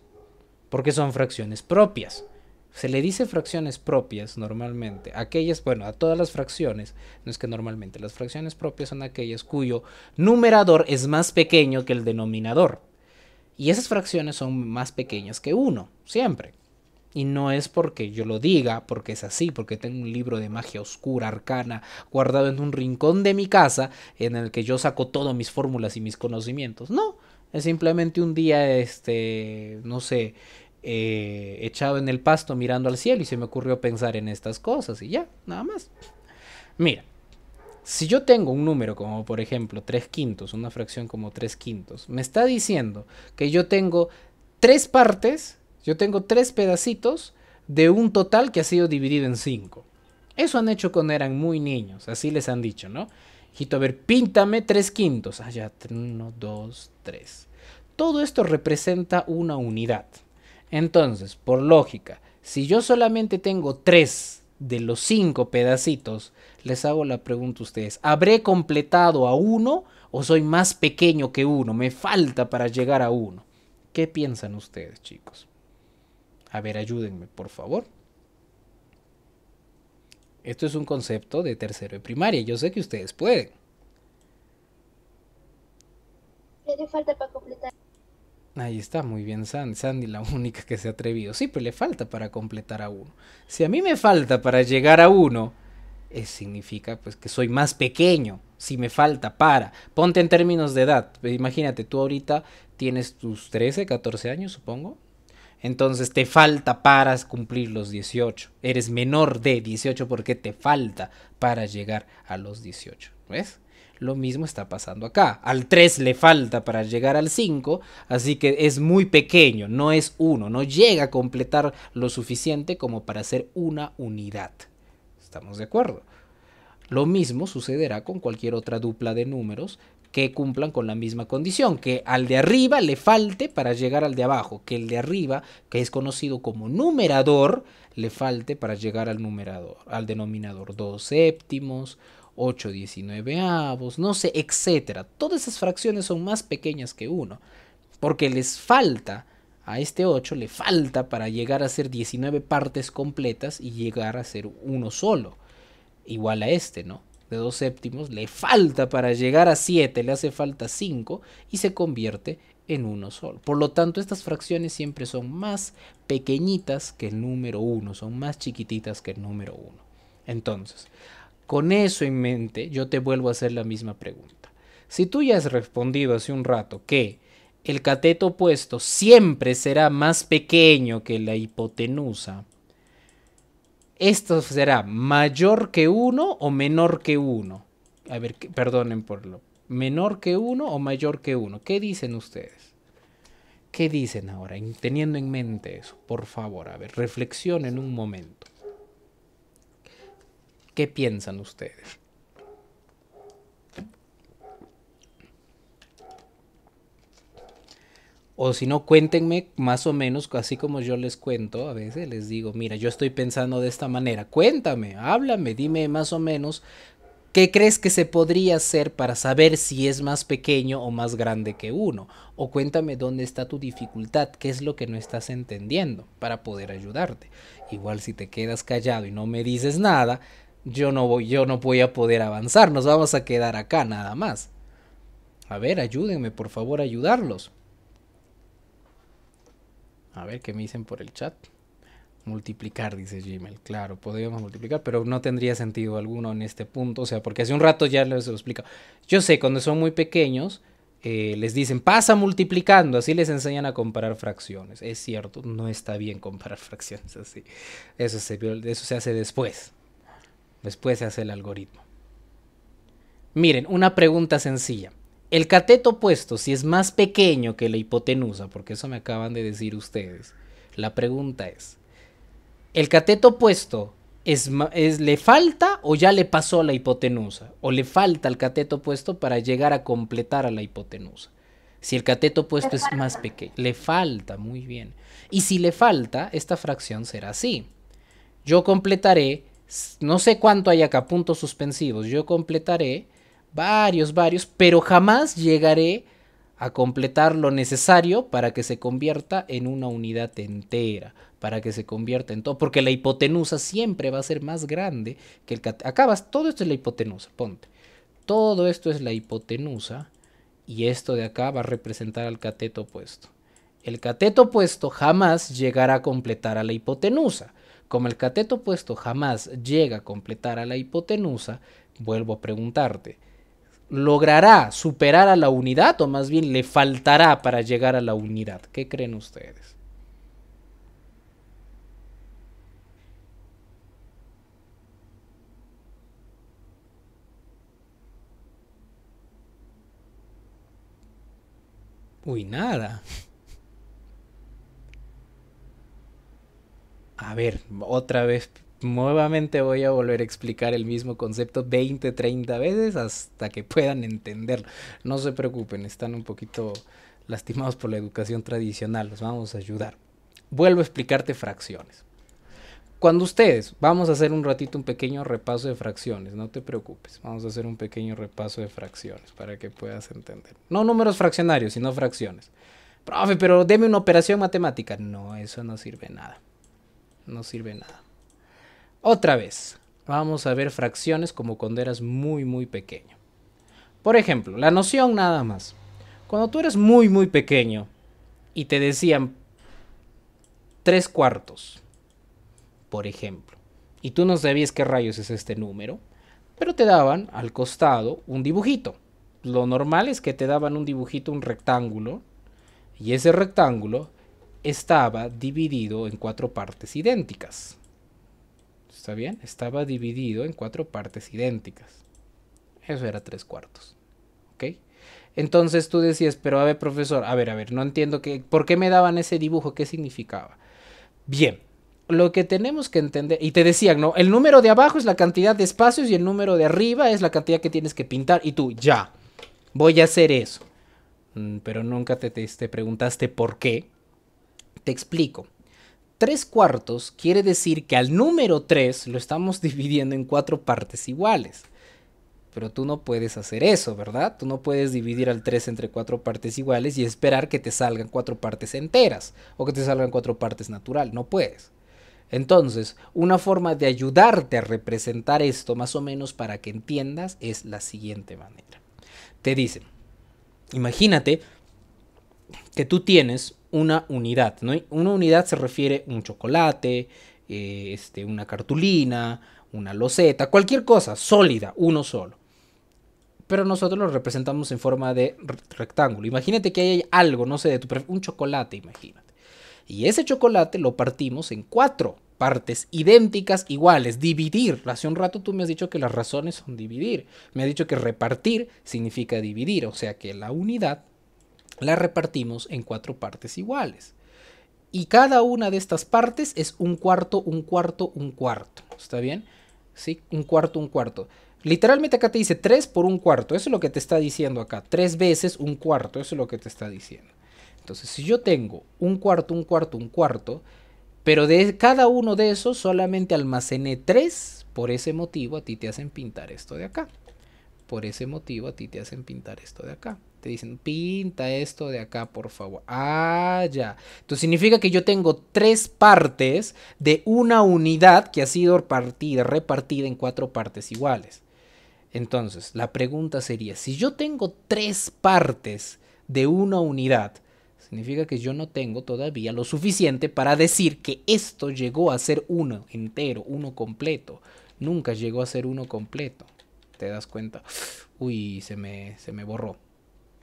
Porque son fracciones propias. Se le dice fracciones propias normalmente. Aquellas, bueno, a todas las fracciones, no es que normalmente, las fracciones propias son aquellas cuyo numerador es más pequeño que el denominador. Y esas fracciones son más pequeñas que 1, siempre. Y no es porque yo lo diga, porque es así, porque tengo un libro de magia oscura, arcana, guardado en un rincón de mi casa, en el que yo saco todas mis fórmulas y mis conocimientos. No, es simplemente un día, no sé, echado en el pasto mirando al cielo y se me ocurrió pensar en estas cosas y ya, nada más. Mira, si yo tengo un número como por ejemplo 3/5, una fracción como 3/5, me está diciendo que yo tengo 3 partes, yo tengo 3 pedacitos de un total que ha sido dividido en 5. Eso han hecho cuando eran muy niños, así les han dicho, ¿no? Hijito, a ver, píntame 3/5. Ah, ya, 1, 2, 3. Todo esto representa una unidad. Entonces, por lógica, si yo solamente tengo 3 de los 5 pedacitos, les hago la pregunta a ustedes, ¿habré completado a 1 o soy más pequeño que 1? Me falta para llegar a 1. ¿Qué piensan ustedes, chicos? A ver, ayúdenme, por favor. Esto es un concepto de tercero de primaria. Yo sé que ustedes pueden. ¿Qué hace falta para completar? Ahí está, muy bien, Sandy. Sandy, la única que se ha atrevido. Sí, pero le falta para completar a uno. Si a mí me falta para llegar a uno, significa pues que soy más pequeño. Si me falta para. Ponte en términos de edad. Imagínate, tú ahorita tienes tus 13, 14 años, supongo. Entonces te falta para cumplir los 18. Eres menor de 18 porque te falta para llegar a los 18. ¿Ves? Lo mismo está pasando acá. Al 3 le falta para llegar al 5, así que es muy pequeño, no es 1, no llega a completar lo suficiente como para ser una unidad. ¿Estamos de acuerdo? Lo mismo sucederá con cualquier otra dupla de números que cumplan con la misma condición, que al de arriba le falte para llegar al de abajo, que el de arriba, que es conocido como numerador, le falte para llegar al numerador, al denominador 2 séptimos, 8 19avos, no sé, etcétera. Todas esas fracciones son más pequeñas que 1, porque les falta, a este 8 le falta para llegar a ser 19 partes completas y llegar a ser uno solo, igual a este, ¿no? De 2 séptimos, le falta para llegar a 7, le hace falta 5 y se convierte en uno solo. Por lo tanto, estas fracciones siempre son más pequeñitas que el número 1, son más chiquititas que el número 1. Entonces, con eso en mente, yo te vuelvo a hacer la misma pregunta. Si tú ya has respondido hace un rato que el cateto opuesto siempre será más pequeño que la hipotenusa, ¿esto será mayor que 1 o menor que 1? A ver, perdonen por lo. ¿Menor que 1 o mayor que 1? ¿Qué dicen ustedes? ¿Qué dicen ahora? Teniendo en mente eso, por favor, a ver, reflexionen un momento. ¿Qué piensan ustedes? O si no, cuéntenme más o menos, así como yo les cuento, a veces les digo, mira, yo estoy pensando de esta manera, cuéntame, háblame, dime más o menos, ¿qué crees que se podría hacer para saber si es más pequeño o más grande que 1? O cuéntame dónde está tu dificultad, qué es lo que no estás entendiendo para poder ayudarte. Igual si te quedas callado y no me dices nada, yo no voy a poder avanzar, nos vamos a quedar acá nada más. A ver, ayúdenme, por favor, ayudarlos. A ver, ¿qué me dicen por el chat? Multiplicar, dice Gmail. Claro, podríamos multiplicar, pero no tendría sentido alguno en este punto. O sea, porque hace un rato ya les lo explico. Yo sé, cuando son muy pequeños, les dicen, pasa multiplicando. Así les enseñan a comparar fracciones. Es cierto, no está bien comparar fracciones así. Eso se hace después. Después se hace el algoritmo. Miren, una pregunta sencilla. El cateto opuesto, si es más pequeño que la hipotenusa, porque eso me acaban de decir ustedes, la pregunta es, ¿el cateto opuesto le falta o ya le pasó a la hipotenusa? ¿O le falta al cateto opuesto para llegar a completar a la hipotenusa? Si el cateto opuesto es más pequeño, le falta, muy bien. Y si le falta, esta fracción será así. Yo completaré, no sé cuánto hay acá, puntos suspensivos, yo completaré varios, pero jamás llegaré a completar lo necesario para que se convierta en una unidad entera, para que se convierta en todo, porque la hipotenusa siempre va a ser más grande que el cateto. Acabas, todo esto es la hipotenusa, ponte. Todo esto es la hipotenusa y esto de acá va a representar al cateto opuesto. El cateto opuesto jamás llegará a completar a la hipotenusa. Como el cateto opuesto jamás llega a completar a la hipotenusa, vuelvo a preguntarte, ¿logrará superar a la unidad o más bien le faltará para llegar a la unidad? ¿Qué creen ustedes? Uy, nada. A ver, otra vez, nuevamente voy a volver a explicar el mismo concepto 20, 30 veces hasta que puedan entenderlo. No se preocupen, están un poquito lastimados por la educación tradicional, los vamos a ayudar. Vuelvo a explicarte fracciones. Cuando ustedes, vamos a hacer un ratito un pequeño repaso de fracciones, no te preocupes, vamos a hacer un pequeño repaso de fracciones para que puedas entender. No números fraccionarios, sino fracciones. Profe, pero deme una operación matemática. No, eso no sirve nada. No sirve nada. Otra vez, vamos a ver fracciones como cuando eras muy pequeño. Por ejemplo, la noción nada más. Cuando tú eres muy pequeño, y te decían 3/4, por ejemplo, y tú no sabías qué rayos es este número, pero te daban al costado un dibujito. Lo normal es que te daban un dibujito, un rectángulo, y ese rectángulo estaba dividido en 4 partes idénticas. ¿Está bien? Estaba dividido en 4 partes idénticas. Eso era 3/4. ¿Ok? Entonces tú decías, pero a ver, profesor, a ver, no entiendo ¿por qué me daban ese dibujo? ¿Qué significaba? Bien, lo que tenemos que entender, y te decían, ¿no? El número de abajo es la cantidad de espacios y el número de arriba es la cantidad que tienes que pintar. Y tú, ya, voy a hacer eso. Pero nunca te preguntaste por qué. Te explico. 3/4 quiere decir que al número 3 lo estamos dividiendo en 4 partes iguales. Pero tú no puedes hacer eso, ¿verdad? Tú no puedes dividir al 3 entre 4 partes iguales y esperar que te salgan 4 partes enteras o que te salgan 4 partes natural. No puedes. Entonces, una forma de ayudarte a representar esto más o menos para que entiendas es la siguiente manera. Te dicen, imagínate que tú tienes una unidad, ¿no? Una unidad se refiere a un chocolate, una cartulina, una loseta, cualquier cosa sólida, uno solo. Pero nosotros lo representamos en forma de rectángulo. Imagínate que hay algo, no sé, un chocolate, imagínate. Y ese chocolate lo partimos en 4 partes idénticas, iguales. Dividir. Hace un rato tú me has dicho que las razones son dividir. Me has dicho que repartir significa dividir. O sea que la unidad la repartimos en 4 partes iguales. Y cada una de estas partes es un cuarto, un cuarto, un cuarto. ¿Está bien? Sí, un cuarto, un cuarto. Literalmente acá te dice 3 por un cuarto. Eso es lo que te está diciendo acá. 3 veces un cuarto. Eso es lo que te está diciendo. Entonces, si yo tengo un cuarto, un cuarto, un cuarto, pero de cada uno de esos solamente almacené 3, por ese motivo a ti te hacen pintar esto de acá. Por ese motivo a ti te hacen pintar esto de acá. Te dicen, pinta esto de acá, por favor. Ah, ya. Entonces significa que yo tengo 3 partes de una unidad que ha sido repartida en 4 partes iguales. Entonces, la pregunta sería, si yo tengo 3 partes de una unidad, significa que yo no tengo todavía lo suficiente para decir que esto llegó a ser uno entero, uno completo. Nunca llegó a ser uno completo. ¿Te das cuenta? Uy, se me borró.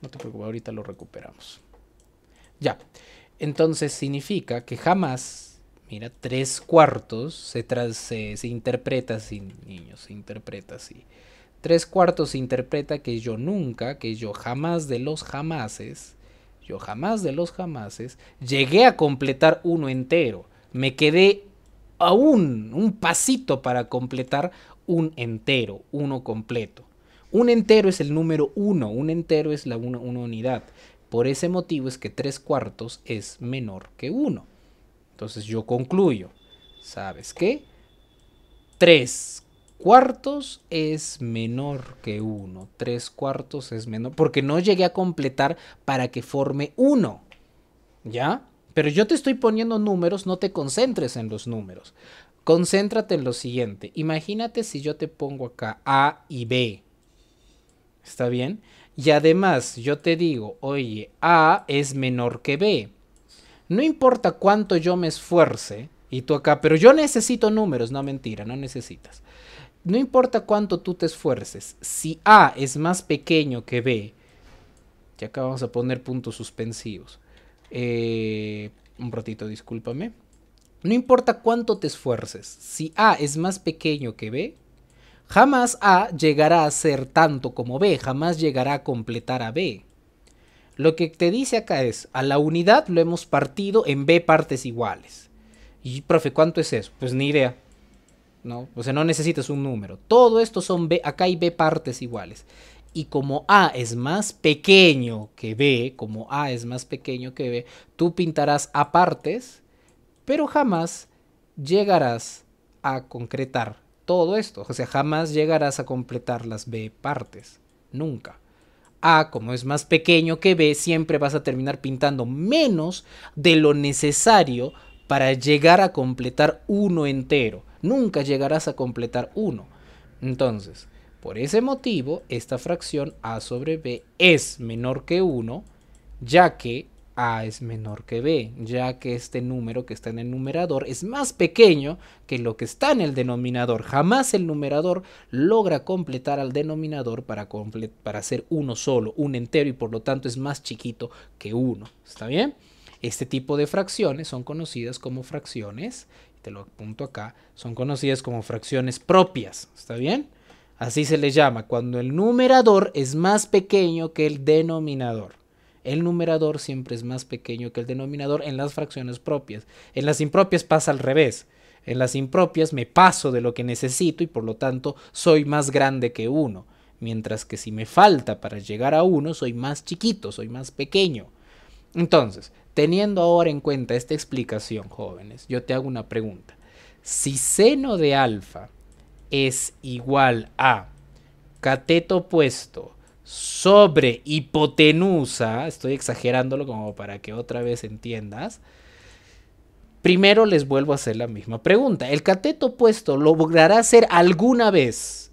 No te preocupes, ahorita lo recuperamos. Ya. Entonces significa que jamás, mira, 3/4 se interpreta así, niños, se interpreta así. 3/4 se interpreta que yo nunca, que yo jamás de los jamases, llegué a completar uno entero. Me quedé aún un pasito para completar un entero, uno completo. Un entero es el número 1, un entero es una unidad. Por ese motivo es que 3/4 es menor que 1. Entonces yo concluyo, ¿sabes qué? 3/4 es menor que 1. 3/4 es menor, porque no llegué a completar para que forme 1. ¿Ya? Pero yo te estoy poniendo números, no te concentres en los números. Concéntrate en lo siguiente. Imagínate si yo te pongo acá A y B. ¿Está bien? Y además yo te digo, oye, A es menor que B. No importa cuánto yo me esfuerce, y tú acá, pero yo necesito números. No, mentira, no necesitas. No importa cuánto tú te esfuerces, si A es más pequeño que B, y acá vamos a poner puntos suspensivos. Un ratito, discúlpame. No importa cuánto te esfuerces, si A es más pequeño que B, jamás A llegará a ser tanto como B, jamás llegará a completar a B. Lo que te dice acá es, a la unidad lo hemos partido en B partes iguales. Y, profe, ¿cuánto es eso? Pues ni idea. ¿No? O sea, no necesitas un número. Todo esto son B, acá hay B partes iguales. Y como A es más pequeño que B, tú pintarás A partes, pero jamás llegarás a concretar todo esto. O sea, jamás llegarás a completar las B partes. Nunca. A, como es más pequeño que B, siempre vas a terminar pintando menos de lo necesario para llegar a completar uno entero. Nunca llegarás a completar uno. Entonces, por ese motivo, esta fracción A sobre B es menor que 1, ya que A es menor que B, ya que este número que está en el numerador es más pequeño que lo que está en el denominador. Jamás el numerador logra completar al denominador para hacer uno solo, un entero, y por lo tanto es más chiquito que 1. ¿Está bien? Este tipo de fracciones son conocidas como fracciones, te lo apunto acá, son conocidas como fracciones propias. ¿Está bien? Así se le llama cuando el numerador es más pequeño que el denominador. El numerador siempre es más pequeño que el denominador en las fracciones propias. En las impropias pasa al revés. En las impropias me paso de lo que necesito y por lo tanto soy más grande que 1. Mientras que si me falta para llegar a 1, soy más chiquito, soy más pequeño. Entonces, teniendo ahora en cuenta esta explicación, jóvenes, yo te hago una pregunta. Si seno de alfa es igual a cateto opuesto sobre hipotenusa, estoy exagerándolo como para que otra vez entiendas, primero les vuelvo a hacer la misma pregunta. ¿El cateto opuesto logrará ser alguna vez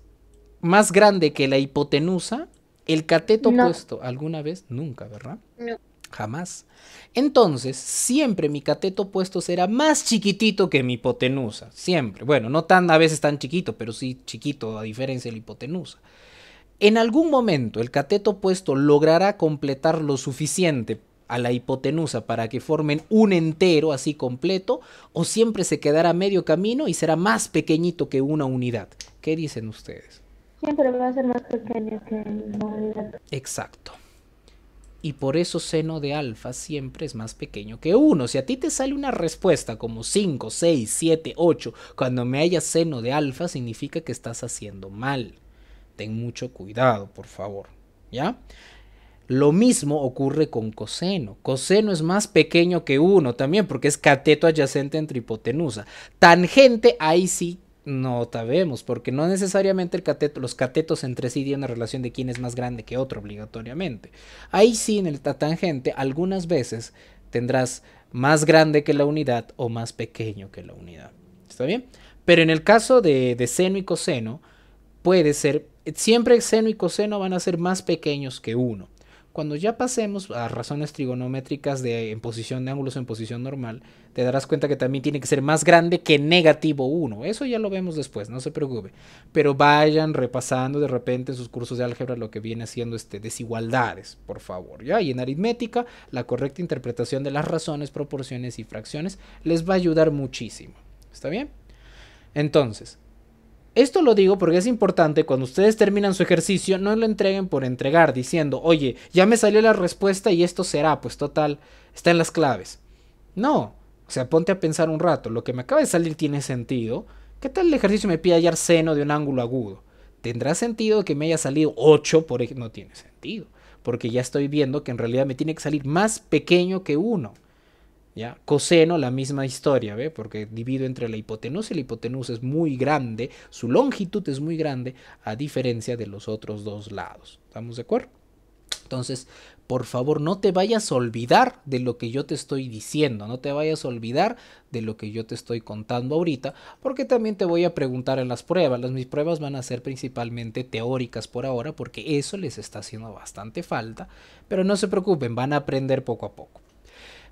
más grande que la hipotenusa? ¿El cateto opuesto alguna vez? Nunca, ¿verdad? No. Jamás. Entonces, siempre mi cateto opuesto será más chiquitito que mi hipotenusa. Siempre. Bueno, no tan a veces tan chiquito, pero sí chiquito a diferencia de la hipotenusa. En algún momento el cateto opuesto logrará completar lo suficiente a la hipotenusa para que formen un entero así completo, o siempre se quedará a medio camino y será más pequeñito que una unidad. ¿Qué dicen ustedes? Siempre va a ser más pequeño que la unidad. Exacto. Y por eso seno de alfa siempre es más pequeño que 1. Si a ti te sale una respuesta como 5, 6, 7, 8, cuando me haya seno de alfa, significa que estás haciendo mal. Ten mucho cuidado, por favor, ¿ya? Lo mismo ocurre con coseno. Coseno es más pequeño que 1 también, porque es cateto adyacente entre hipotenusa. Tangente, ahí sí no sabemos, porque no necesariamente los catetos entre sí tienen una relación de quién es más grande que otro obligatoriamente. Ahí sí, en el tangente, algunas veces tendrás más grande que la unidad o más pequeño que la unidad. ¿Está bien? Pero en el caso de seno y coseno, puede ser, siempre seno y coseno van a ser más pequeños que 1. Cuando ya pasemos a razones trigonométricas de posición de ángulos en posición normal, te darás cuenta que también tiene que ser más grande que negativo 1. Eso ya lo vemos después, no se preocupe. Pero vayan repasando de repente en sus cursos de álgebra lo que viene siendo desigualdades, por favor, ¿ya? Y en aritmética, la correcta interpretación de las razones, proporciones y fracciones les va a ayudar muchísimo. ¿Está bien? Entonces, esto lo digo porque es importante cuando ustedes terminan su ejercicio, no lo entreguen por entregar, diciendo, oye, ya me salió la respuesta y esto será, pues total, está en las claves. No, o sea, ponte a pensar un rato, lo que me acaba de salir tiene sentido. ¿Qué tal el ejercicio me pide hallar seno de un ángulo agudo? ¿Tendrá sentido que me haya salido 8? Por ejemplo, no tiene sentido, porque ya estoy viendo que en realidad me tiene que salir más pequeño que 1. ¿Ya? Coseno, la misma historia, ¿ve? Porque divido entre la hipotenusa y la hipotenusa es muy grande, su longitud es muy grande, a diferencia de los otros dos lados. ¿Estamos de acuerdo? Entonces, por favor, no te vayas a olvidar de lo que yo te estoy diciendo, no te vayas a olvidar de lo que yo te estoy contando ahorita, porque también te voy a preguntar en las pruebas. Mis pruebas van a ser principalmente teóricas por ahora, porque eso les está haciendo bastante falta, pero no se preocupen, van a aprender poco a poco.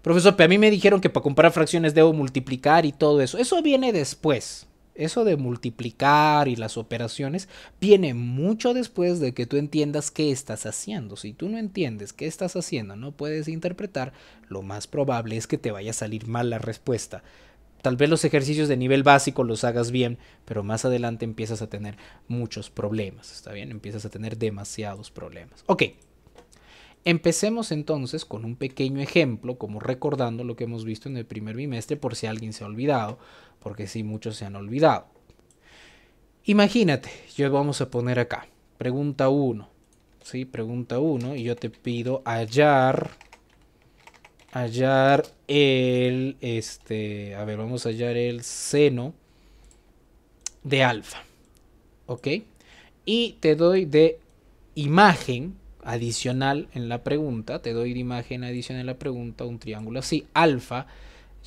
Profesor, pero a mí me dijeron que para comparar fracciones debo multiplicar y todo eso. Eso viene después. Eso de multiplicar y las operaciones viene mucho después de que tú entiendas qué estás haciendo. Si tú no entiendes qué estás haciendo, no puedes interpretar, lo más probable es que te vaya a salir mal la respuesta. Tal vez los ejercicios de nivel básico los hagas bien, pero más adelante empiezas a tener muchos problemas. ¿Está bien? Empiezas a tener demasiados problemas. Ok. Empecemos entonces con un pequeño ejemplo, como recordando lo que hemos visto en el primer bimestre, por si alguien se ha olvidado, porque sí, muchos se han olvidado. Imagínate, yo vamos a poner acá, pregunta 1, ¿sí? Pregunta 1, y yo te pido hallar el, vamos a hallar el seno de alfa, ¿ok? Y te doy de imagen adicional en la pregunta, te doy de imagen adicional en la pregunta un triángulo así, alfa,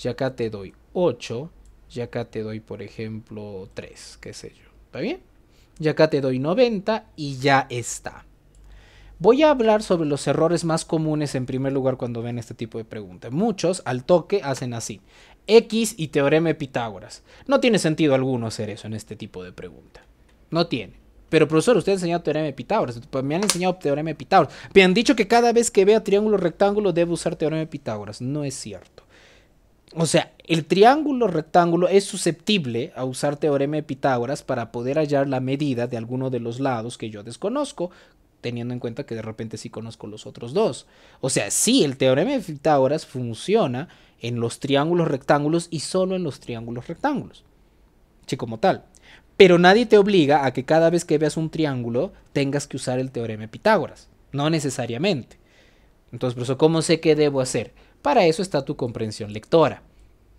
y acá te doy 8, y acá te doy por ejemplo 3, qué sé yo, ¿está bien? Y acá te doy 90 y ya está. Voy a hablar sobre los errores más comunes en primer lugar cuando ven este tipo de preguntas. Muchos al toque hacen así. X y teorema de Pitágoras. No tiene sentido alguno hacer eso en este tipo de pregunta. No tiene. Pero profesor, usted ha enseñado teorema de Pitágoras. Pues me han enseñado teorema de Pitágoras. Me han dicho que cada vez que vea triángulo rectángulo debe usar teorema de Pitágoras. No es cierto. O sea, el triángulo rectángulo es susceptible a usar teorema de Pitágoras para poder hallar la medida de alguno de los lados que yo desconozco, teniendo en cuenta que de repente sí conozco los otros dos. O sea, sí, el teorema de Pitágoras funciona en los triángulos rectángulos y solo en los triángulos rectángulos. Sí, como tal. Pero nadie te obliga a que cada vez que veas un triángulo tengas que usar el teorema de Pitágoras. No necesariamente. Entonces, por eso, ¿cómo sé qué debo hacer? Para eso está tu comprensión lectora.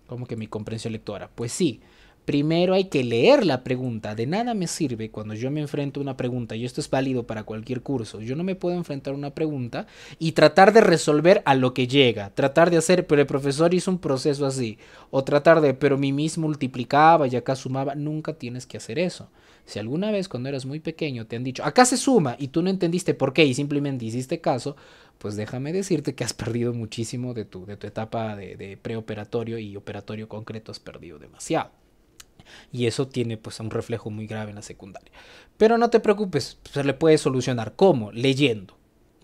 ¿Cómo que mi comprensión lectora? Pues sí, primero hay que leer la pregunta. De nada me sirve cuando yo me enfrento a una pregunta, y esto es válido para cualquier curso. Yo no me puedo enfrentar a una pregunta y tratar de resolver a lo que llega. Tratar de hacer, pero el profesor hizo un proceso así. O tratar de, pero mi mis multiplicaba y acá sumaba. Nunca tienes que hacer eso. Si alguna vez cuando eras muy pequeño te han dicho, acá se suma, y tú no entendiste por qué y simplemente hiciste caso, pues déjame decirte que has perdido muchísimo de tu etapa de preoperatorio y operatorio concreto, has perdido demasiado. Y eso tiene pues un reflejo muy grave en la secundaria. Pero no te preocupes, se le puede solucionar. ¿Cómo? Leyendo.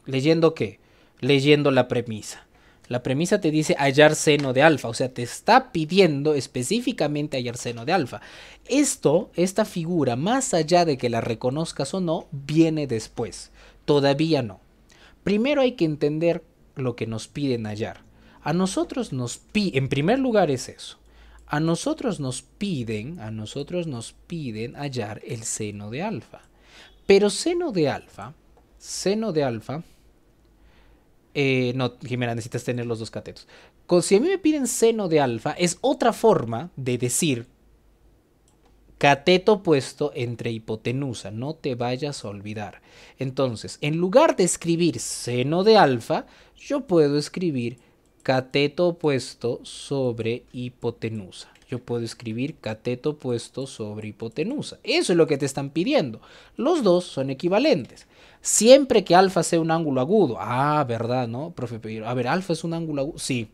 ¿Leyendo qué? Leyendo la premisa. La premisa te dice hallar seno de alfa, o sea, te está pidiendo específicamente hallar seno de alfa. Esta figura, más allá de que la reconozcas o no, viene después. Todavía no. Primero hay que entender lo que nos piden hallar. A nosotros nos piden, en primer lugar es eso. A nosotros nos piden hallar el seno de alfa. Pero seno de alfa, no, Jimena, necesitas tener los dos catetos. Si a mí me piden seno de alfa, es otra forma de decir cateto opuesto entre hipotenusa. No te vayas a olvidar. Entonces, en lugar de escribir seno de alfa, yo puedo escribir cateto opuesto sobre hipotenusa. Yo puedo escribir cateto opuesto sobre hipotenusa. Eso es lo que te están pidiendo. Los dos son equivalentes. Siempre que alfa sea un ángulo agudo. Ah, ¿verdad, no, profe? A ver, alfa es un ángulo agudo. Sí,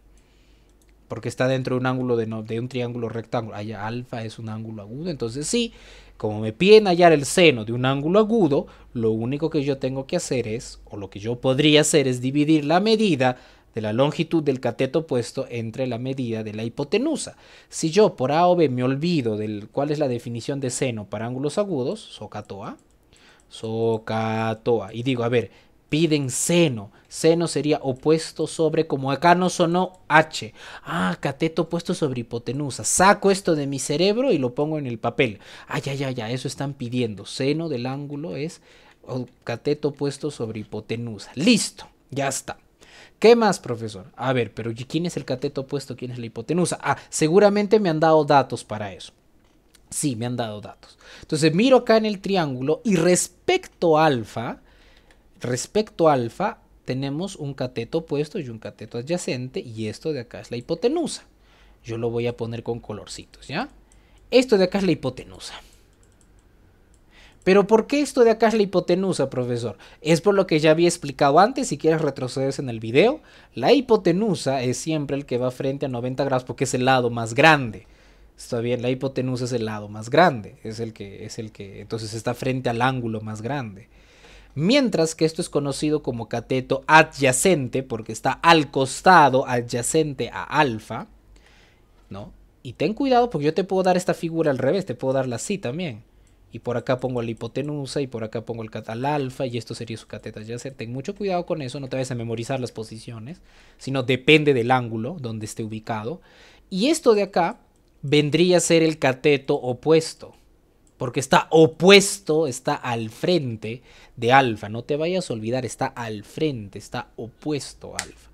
porque está dentro de un ángulo de un triángulo rectángulo. Ah, alfa es un ángulo agudo. Entonces sí, como me piden hallar el seno de un ángulo agudo, lo único que yo tengo que hacer es, o lo que yo podría hacer es dividir la medida de la longitud del cateto opuesto entre la medida de la hipotenusa. Si yo por A o B me olvido de cuál es la definición de seno para ángulos agudos, SOHCAHTOA, y digo, a ver, piden seno. Seno sería opuesto sobre, como acá no sonó, H. Ah, cateto opuesto sobre hipotenusa. Saco esto de mi cerebro y lo pongo en el papel. Ah, ya, eso están pidiendo. Seno del ángulo es cateto opuesto sobre hipotenusa. Listo, ya está. ¿Qué más, profesor? A ver, pero ¿quién es el cateto opuesto? ¿Quién es la hipotenusa? Ah, seguramente me han dado datos para eso. Sí, me han dado datos. Entonces miro acá en el triángulo y respecto a alfa, tenemos un cateto opuesto y un cateto adyacente, y esto de acá es la hipotenusa. Yo lo voy a poner con colorcitos, ¿ya? Esto de acá es la hipotenusa. ¿Pero por qué esto de acá es la hipotenusa, profesor? Es por lo que ya había explicado antes. Si quieres retroceder en el video, la hipotenusa es siempre el que va frente a 90 grados porque es el lado más grande. Está bien, la hipotenusa es el lado más grande, es el que entonces está frente al ángulo más grande. Mientras que esto es conocido como cateto adyacente porque está al costado, adyacente a alfa, ¿no? Y ten cuidado porque yo te puedo dar esta figura al revés, te puedo darla así también. Y por acá pongo la hipotenusa y por acá pongo al alfa y esto sería su cateto adyacente. Ten mucho cuidado con eso, no te vayas a memorizar las posiciones, sino depende del ángulo donde esté ubicado. Y esto de acá vendría a ser el cateto opuesto, porque está opuesto, está al frente de alfa. No te vayas a olvidar, está al frente, está opuesto a alfa.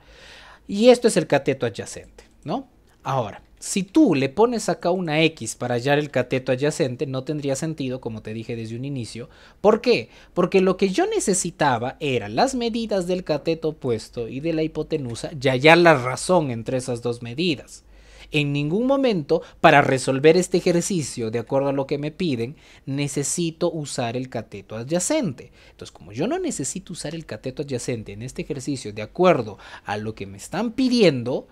Y esto es el cateto adyacente, ¿no? Ahora, si tú le pones acá una X para hallar el cateto adyacente, no tendría sentido, como te dije desde un inicio. ¿Por qué? Porque lo que yo necesitaba eran las medidas del cateto opuesto y de la hipotenusa y hallar la razón entre esas dos medidas. En ningún momento, para resolver este ejercicio de acuerdo a lo que me piden, necesito usar el cateto adyacente. Entonces, como yo no necesito usar el cateto adyacente en este ejercicio de acuerdo a lo que me están pidiendo,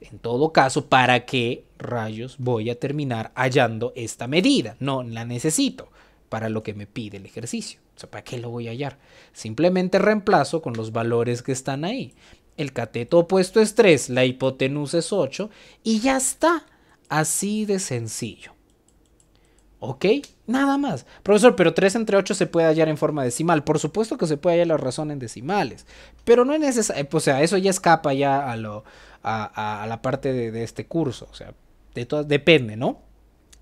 en todo caso, ¿para qué rayos voy a terminar hallando esta medida? No la necesito para lo que me pide el ejercicio. O sea, ¿para qué lo voy a hallar? Simplemente reemplazo con los valores que están ahí. El cateto opuesto es 3, la hipotenusa es 8 y ya está. Así de sencillo. ¿Ok? Nada más. Profesor, pero 3 entre 8 se puede hallar en forma decimal. Por supuesto que se puede hallar la razón en decimales. Pero no es necesario. O sea, eso ya escapa ya a la parte de este curso. O sea, depende, ¿no?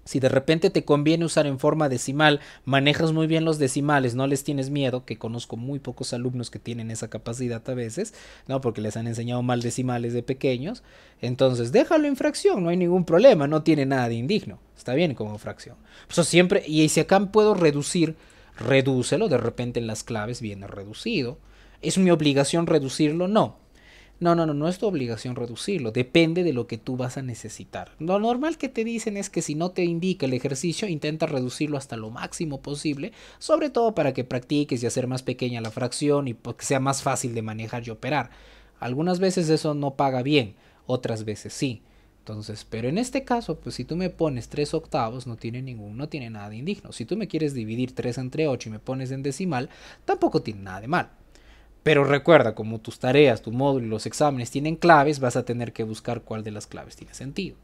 Si de repente te conviene usar en forma decimal, manejas muy bien los decimales, no les tienes miedo, que conozco muy pocos alumnos que tienen esa capacidad a veces, ¿no? Porque les han enseñado mal decimales de pequeños. Entonces, déjalo en fracción, no hay ningún problema, no tiene nada de indigno. Está bien como fracción. Eso siempre, y si acá puedo reducir, redúcelo, de repente en las claves viene reducido. ¿Es mi obligación reducirlo? No. No es tu obligación reducirlo, depende de lo que tú vas a necesitar. Lo normal que te dicen es que si no te indica el ejercicio, intenta reducirlo hasta lo máximo posible, sobre todo para que practiques y hacer más pequeña la fracción y que sea más fácil de manejar y operar. Algunas veces eso no paga bien, otras veces sí. Entonces, pero en este caso, pues si tú me pones 3 octavos, no tiene nada de indigno. Si tú me quieres dividir 3 entre 8 y me pones en decimal, tampoco tiene nada de mal. Pero recuerda, como tus tareas, tu módulo y los exámenes tienen claves, vas a tener que buscar cuál de las claves tiene sentido.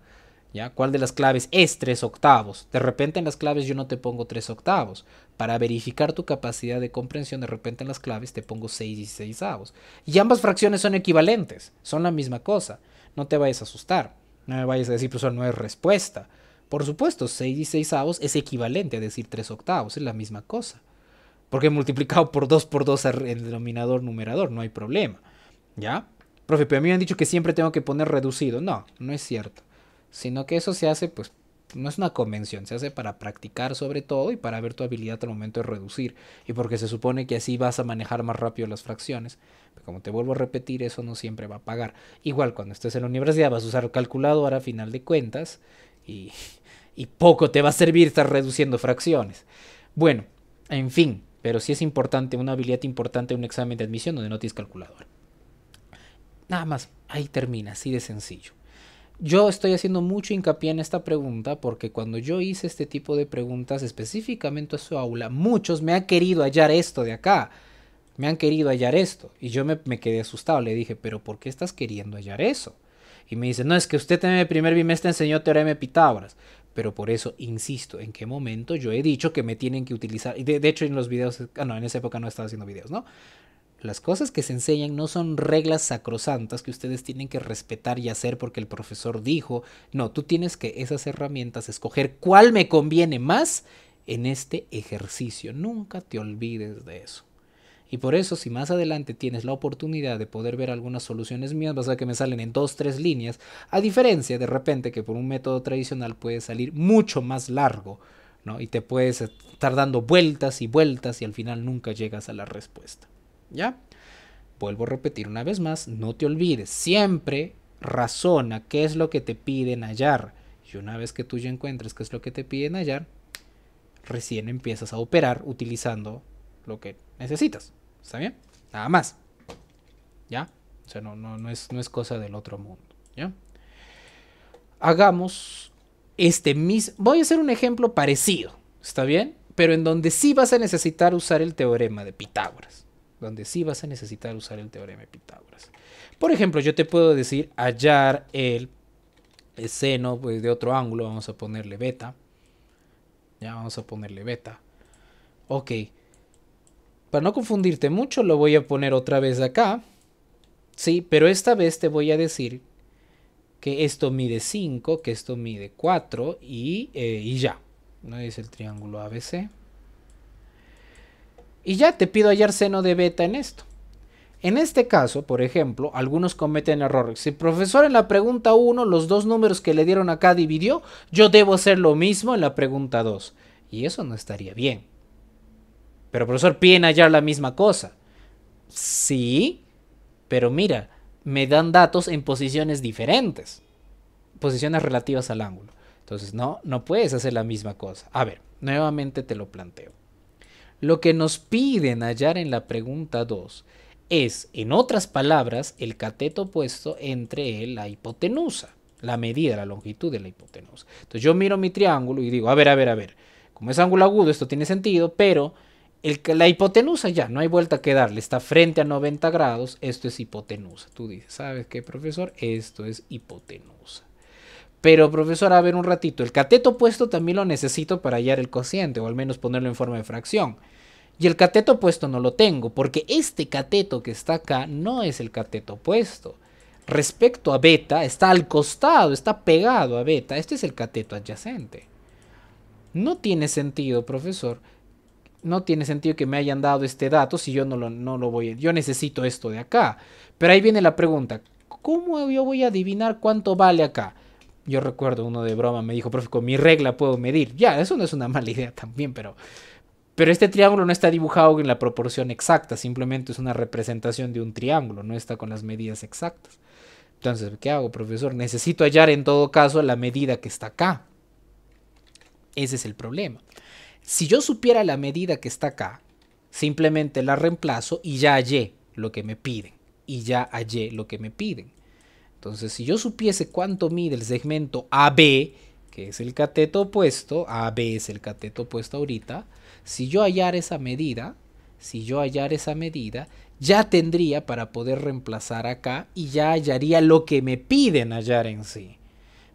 ¿Ya? ¿Cuál de las claves es 3 octavos? De repente en las claves yo no te pongo 3 octavos. Para verificar tu capacidad de comprensión, de repente en las claves te pongo 6 y 6avos. Y ambas fracciones son equivalentes, son la misma cosa. No te vayas a asustar. No me vayas a decir, profesor, no es respuesta. Por supuesto, 6 y 6avos es equivalente a decir 3 octavos, es la misma cosa. Porque he multiplicado por 2 el denominador numerador, no hay problema. ¿Ya? Profe, pero a mí me han dicho que siempre tengo que poner reducido. No, no es cierto. Sino que eso se hace, pues, no es una convención, se hace para practicar sobre todo y para ver tu habilidad al momento de reducir. Y porque se supone que así vas a manejar más rápido las fracciones. Pero como te vuelvo a repetir, eso no siempre va a pagar. Igual cuando estés en la universidad vas a usar calculadora a final de cuentas y poco te va a servir estar reduciendo fracciones. Bueno, en fin. Pero sí es importante, una habilidad importante en un examen de admisión donde no tienes calculadora. Nada más, ahí termina, así de sencillo. Yo estoy haciendo mucho hincapié en esta pregunta porque cuando yo hice este tipo de preguntas específicamente a su aula, muchos me han querido hallar esto de acá. Me han querido hallar esto. Y yo me quedé asustado. Le dije, ¿pero por qué estás queriendo hallar eso? Y me dice, no, es que usted en el primer bimestre enseñó teorema de Pitágoras. Pero por eso insisto, ¿en qué momento yo he dicho que me tienen que utilizar? Y de hecho en los videos, no, en esa época no estaba haciendo videos, ¿no? Las cosas que se enseñan no son reglas sacrosantas que ustedes tienen que respetar y hacer porque el profesor dijo. No, tú tienes que esas herramientas escoger cuál me conviene más en este ejercicio. Nunca te olvides de eso. Y por eso, si más adelante tienes la oportunidad de poder ver algunas soluciones mías, vas a ver que me salen en 2-3 líneas, a diferencia de repente que por un método tradicional puede salir mucho más largo, ¿no? Y te puedes estar dando vueltas y vueltas y al final nunca llegas a la respuesta. ¿Ya? Vuelvo a repetir una vez más, no te olvides, siempre razona qué es lo que te piden hallar. Y una vez que tú ya encuentres qué es lo que te piden hallar, recién empiezas a operar utilizando lo que necesitas. ¿Está bien? Nada más. ¿Ya? O sea, no es cosa del otro mundo. ¿Ya? Hagamos este mismo. Voy a hacer un ejemplo parecido. ¿Está bien? Pero en donde sí vas a necesitar usar el teorema de Pitágoras. Donde sí vas a necesitar usar el teorema de Pitágoras. Por ejemplo, yo te puedo decir hallar el seno pues, de otro ángulo. Vamos a ponerle beta. Ya, vamos a ponerle beta. Ok. Para no confundirte mucho, lo voy a poner otra vez acá. Sí, pero esta vez te voy a decir que esto mide 5, que esto mide 4 y ya. ¿No es el triángulo ABC? Y ya te pido hallar seno de beta en esto. En este caso, por ejemplo, algunos cometen errores. Si el profesor en la pregunta 1 los dos números que le dieron acá dividió, yo debo hacer lo mismo en la pregunta 2. Y eso no estaría bien. Pero profesor, piden hallar la misma cosa. Sí, pero mira, me dan datos en posiciones diferentes. posiciones relativas al ángulo. Entonces, no puedes hacer la misma cosa. A ver, nuevamente te lo planteo. Lo que nos piden hallar en la pregunta 2 es, en otras palabras, el cateto opuesto entre la hipotenusa, la medida, la longitud de la hipotenusa. Entonces yo miro mi triángulo y digo, a ver, como es ángulo agudo, esto tiene sentido, pero la hipotenusa ya, no hay vuelta que darle, está frente a 90 grados, esto es hipotenusa. Tú dices, ¿sabes qué, profesor? Esto es hipotenusa. Pero, profesor, a ver un ratito, el cateto opuesto también lo necesito para hallar el cociente, o al menos ponerlo en forma de fracción. Y el cateto opuesto no lo tengo, porque este cateto que está acá no es el cateto opuesto. Respecto a beta, está al costado, está pegado a beta. Este es el cateto adyacente. No tiene sentido, profesor. No tiene sentido que me hayan dado este dato si yo no lo voy. Yo necesito esto de acá. Pero ahí viene la pregunta. ¿Cómo yo voy a adivinar cuánto vale acá? Yo recuerdo uno de broma me dijo, profe, con mi regla puedo medir. Ya, eso no es una mala idea también, pero este triángulo no está dibujado en la proporción exacta. Simplemente es una representación de un triángulo. No está con las medidas exactas. Entonces, ¿qué hago, profesor? Necesito hallar en todo caso la medida que está acá. Ese es el problema. Si yo supiera la medida que está acá, simplemente la reemplazo y ya hallé lo que me piden. Entonces, si yo supiese cuánto mide el segmento AB, que es el cateto opuesto, AB es el cateto opuesto ahorita, si yo hallara esa medida, ya tendría para poder reemplazar acá y ya hallaría lo que me piden hallar en sí.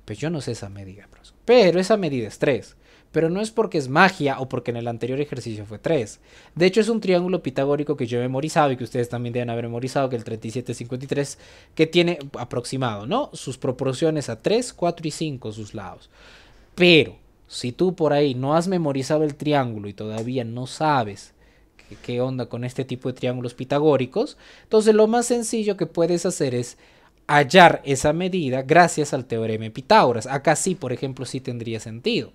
Pues yo no sé esa medida, profesor. Pero esa medida es 3. Pero no es porque es magia o porque en el anterior ejercicio fue 3. De hecho, es un triángulo pitagórico que yo he memorizado y que ustedes también deben haber memorizado, que el 37-53, que tiene aproximado, ¿no? Sus proporciones a 3, 4 y 5 sus lados. Pero si tú por ahí no has memorizado el triángulo y todavía no sabes qué onda con este tipo de triángulos pitagóricos, entonces lo más sencillo que puedes hacer es hallar esa medida gracias al teorema de Pitágoras. Acá sí, por ejemplo, sí tendría sentido.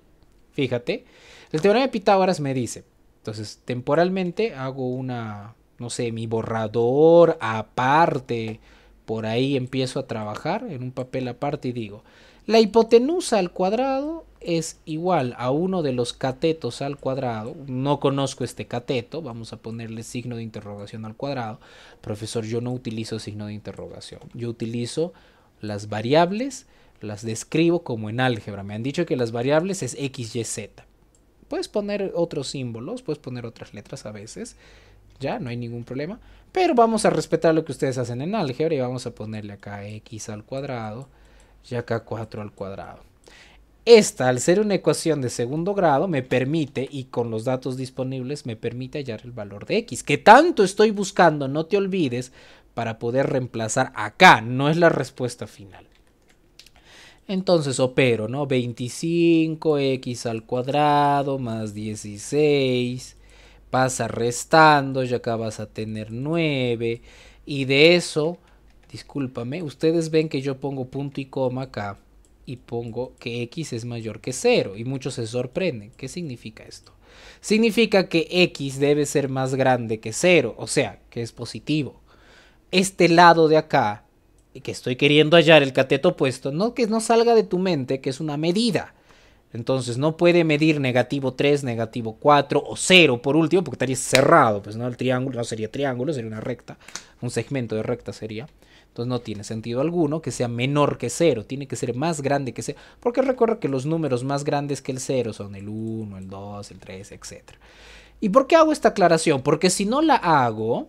Fíjate, el teorema de Pitágoras me dice, entonces temporalmente hago no sé, mi borrador aparte, por ahí empiezo a trabajar en un papel aparte y digo, la hipotenusa al cuadrado es igual a uno de los catetos al cuadrado. No conozco este cateto, vamos a ponerle signo de interrogación al cuadrado. Profesor, yo no utilizo signo de interrogación, yo utilizo las variables, las describo como en álgebra. Me han dicho que las variables es x, y, z. Puedes poner otros símbolos, puedes poner otras letras a veces, ya no hay ningún problema, pero vamos a respetar lo que ustedes hacen en álgebra y vamos a ponerle acá x al cuadrado y acá 4 al cuadrado. Esta, al ser una ecuación de segundo grado, me permite, y con los datos disponibles, me permite hallar el valor de x, que tanto estoy buscando, no te olvides, para poder reemplazar acá. No es la respuesta final. Entonces opero, ¿no? 25x al cuadrado más 16, pasa restando, y acá vas a tener 9, y de eso, discúlpame, ustedes ven que yo pongo punto y coma acá, y pongo que x es mayor que 0, y muchos se sorprenden. ¿Qué significa esto? Significa que x debe ser más grande que 0, o sea, que es positivo. Este lado de acá, que estoy queriendo hallar el cateto opuesto, no que no salga de tu mente que es una medida. Entonces no puede medir -3, -4 o 0 por último, porque estaría cerrado, pues no, el triángulo no sería triángulo, sería una recta, un segmento de recta sería. Entonces no tiene sentido alguno que sea menor que 0, tiene que ser más grande que 0, porque recuerda que los números más grandes que el 0 son el 1, el 2, el 3, etc. ¿Y por qué hago esta aclaración? Porque si no la hago,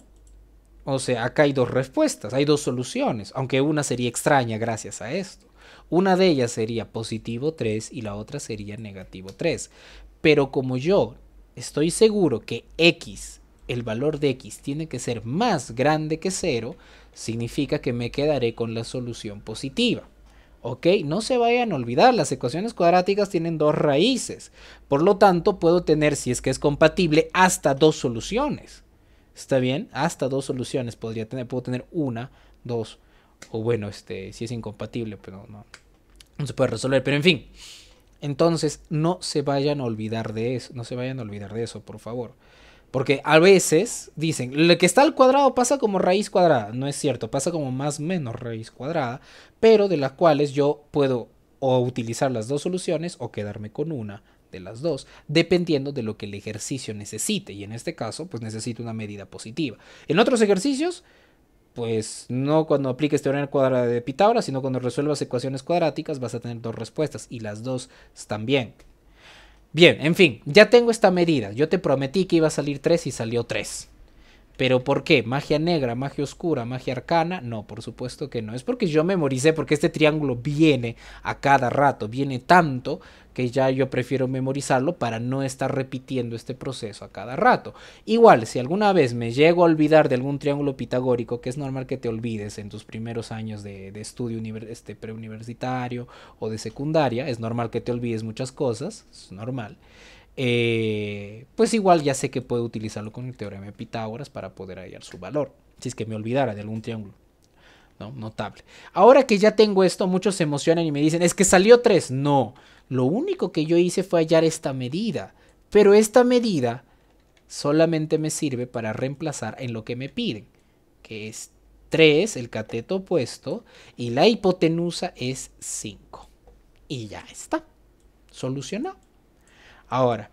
o sea, acá hay dos respuestas, hay dos soluciones, aunque una sería extraña gracias a esto. Una de ellas sería positivo 3 y la otra sería negativo 3. Pero como yo estoy seguro que x, el valor de x tiene que ser más grande que 0, significa que me quedaré con la solución positiva. ¿Ok? No se vayan a olvidar, las ecuaciones cuadráticas tienen dos raíces. Por lo tanto, puedo tener, si es que es compatible, hasta dos soluciones. ¿Está bien? Hasta dos soluciones podría tener. Puedo tener una, dos, o bueno, si es incompatible, pero no se puede resolver. Pero en fin, entonces no se vayan a olvidar de eso. No se vayan a olvidar de eso, por favor. Porque a veces dicen, lo que está al cuadrado pasa como raíz cuadrada. No es cierto, pasa como más menos raíz cuadrada, pero de las cuales yo puedo o utilizar las dos soluciones o quedarme con una de las dos, dependiendo de lo que el ejercicio necesite, y en este caso pues necesito una medida positiva. En otros ejercicios pues no cuando apliques teorema cuadrada de Pitágoras, sino cuando resuelvas ecuaciones cuadráticas vas a tener dos respuestas y las dos están bien. Bien, en fin, ya tengo esta medida. Yo te prometí que iba a salir 3 y salió 3. ¿Pero por qué? ¿Magia negra, magia oscura, magia arcana? No, por supuesto que no. Es porque yo memoricé, porque este triángulo viene a cada rato, viene tanto que ya yo prefiero memorizarlo para no estar repitiendo este proceso a cada rato. Igual, si alguna vez me llego a olvidar de algún triángulo pitagórico, que es normal que te olvides en tus primeros años de estudio preuniversitario o de secundaria, es normal que te olvides muchas cosas, es normal. Pues igual ya sé que puedo utilizarlo con el teorema de Pitágoras para poder hallar su valor, si es que me olvidara de algún triángulo, ¿no? Notable. Ahora que ya tengo esto, muchos se emocionan y me dicen, es que salió 3. No, lo único que yo hice fue hallar esta medida, pero esta medida solamente me sirve para reemplazar en lo que me piden, que es 3, el cateto opuesto, y la hipotenusa es 5. Y ya está, solucionado. Ahora,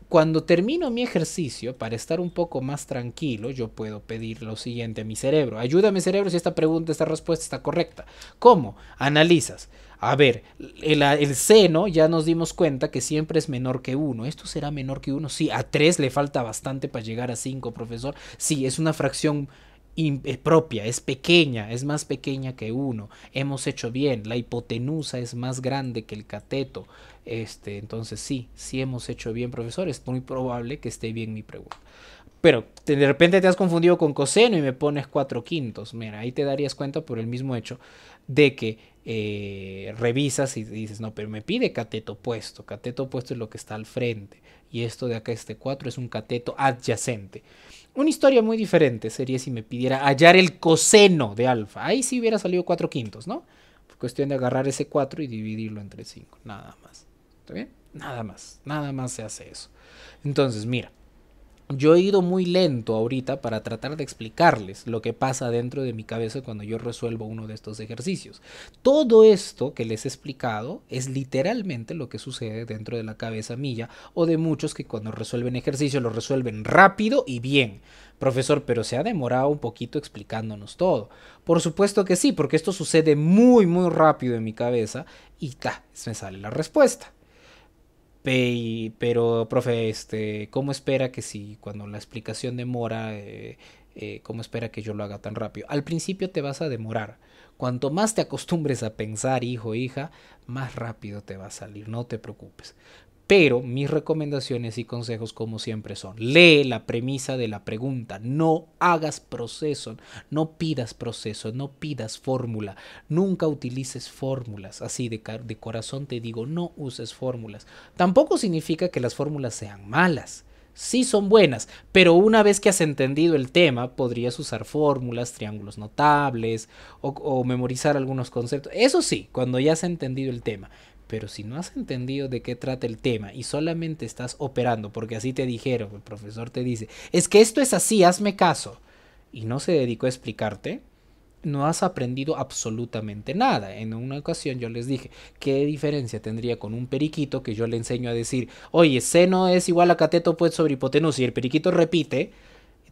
cuando termino mi ejercicio, para estar un poco más tranquilo, yo puedo pedir lo siguiente a mi cerebro. Ayúdame, cerebro, si esta pregunta, esta respuesta está correcta. ¿Cómo? Analizas. A ver, el seno ya nos dimos cuenta que siempre es menor que 1. ¿Esto será menor que 1? Sí, a 3 le falta bastante para llegar a 5, profesor. Sí, es una fracción propia, es pequeña, es más pequeña que 1. Hemos hecho bien, la hipotenusa es más grande que el cateto. Entonces sí hemos hecho bien, profesor. Es muy probable que esté bien mi pregunta. Pero de repente te has confundido con coseno y me pones 4/5. Mira, ahí te darías cuenta por el mismo hecho de que revisas y dices, no, pero me pide cateto opuesto. Cateto opuesto es lo que está al frente. Y esto de acá, este 4, es un cateto adyacente. Una historia muy diferente sería si me pidiera hallar el coseno de alfa. Ahí sí hubiera salido 4/5, ¿no? Por cuestión de agarrar ese 4 y dividirlo entre 5. Nada más. ¿Está bien? Nada más se hace eso. Entonces, mira. Yo he ido muy lento ahorita para tratar de explicarles lo que pasa dentro de mi cabeza cuando yo resuelvo uno de estos ejercicios. Todo esto que les he explicado es literalmente lo que sucede dentro de la cabeza mía o de muchos que cuando resuelven ejercicios lo resuelven rápido y bien. Profesor, pero se ha demorado un poquito explicándonos todo. Por supuesto que sí, porque esto sucede muy rápido en mi cabeza y me sale la respuesta. Pero, profe, ¿cómo espera que si cuando la explicación demora, cómo espera que yo lo haga tan rápido? Al principio te vas a demorar. Cuanto más te acostumbres a pensar, hijo o hija, más rápido te va a salir, no te preocupes. Pero mis recomendaciones y consejos, como siempre, son: lee la premisa de la pregunta, no hagas proceso, no pidas proceso, no pidas fórmula, nunca utilices fórmulas. Así de corazón te digo, no uses fórmulas. Tampoco significa que las fórmulas sean malas. Sí son buenas, pero una vez que has entendido el tema, podrías usar fórmulas, triángulos notables o memorizar algunos conceptos. Eso sí, cuando ya has entendido el tema. Pero si no has entendido de qué trata el tema y solamente estás operando porque así te dijeron, el profesor te dice, es que esto es así, hazme caso, y no se dedicó a explicarte, no has aprendido absolutamente nada. En una ocasión yo les dije, ¿qué diferencia tendría con un periquito que yo le enseño a decir, oye, seno es igual a cateto opuesto sobre hipotenusa, y el periquito repite?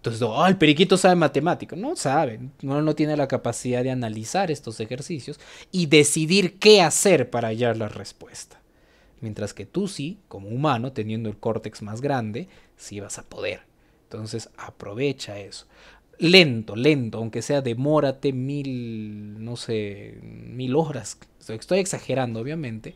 Entonces, el periquito sabe matemático. No sabe, no tiene la capacidad de analizar estos ejercicios y decidir qué hacer para hallar la respuesta. Mientras que tú sí, como humano, teniendo el córtex más grande, sí vas a poder. Entonces, aprovecha eso. Lento, aunque sea demórate 1000 horas. Estoy exagerando, obviamente,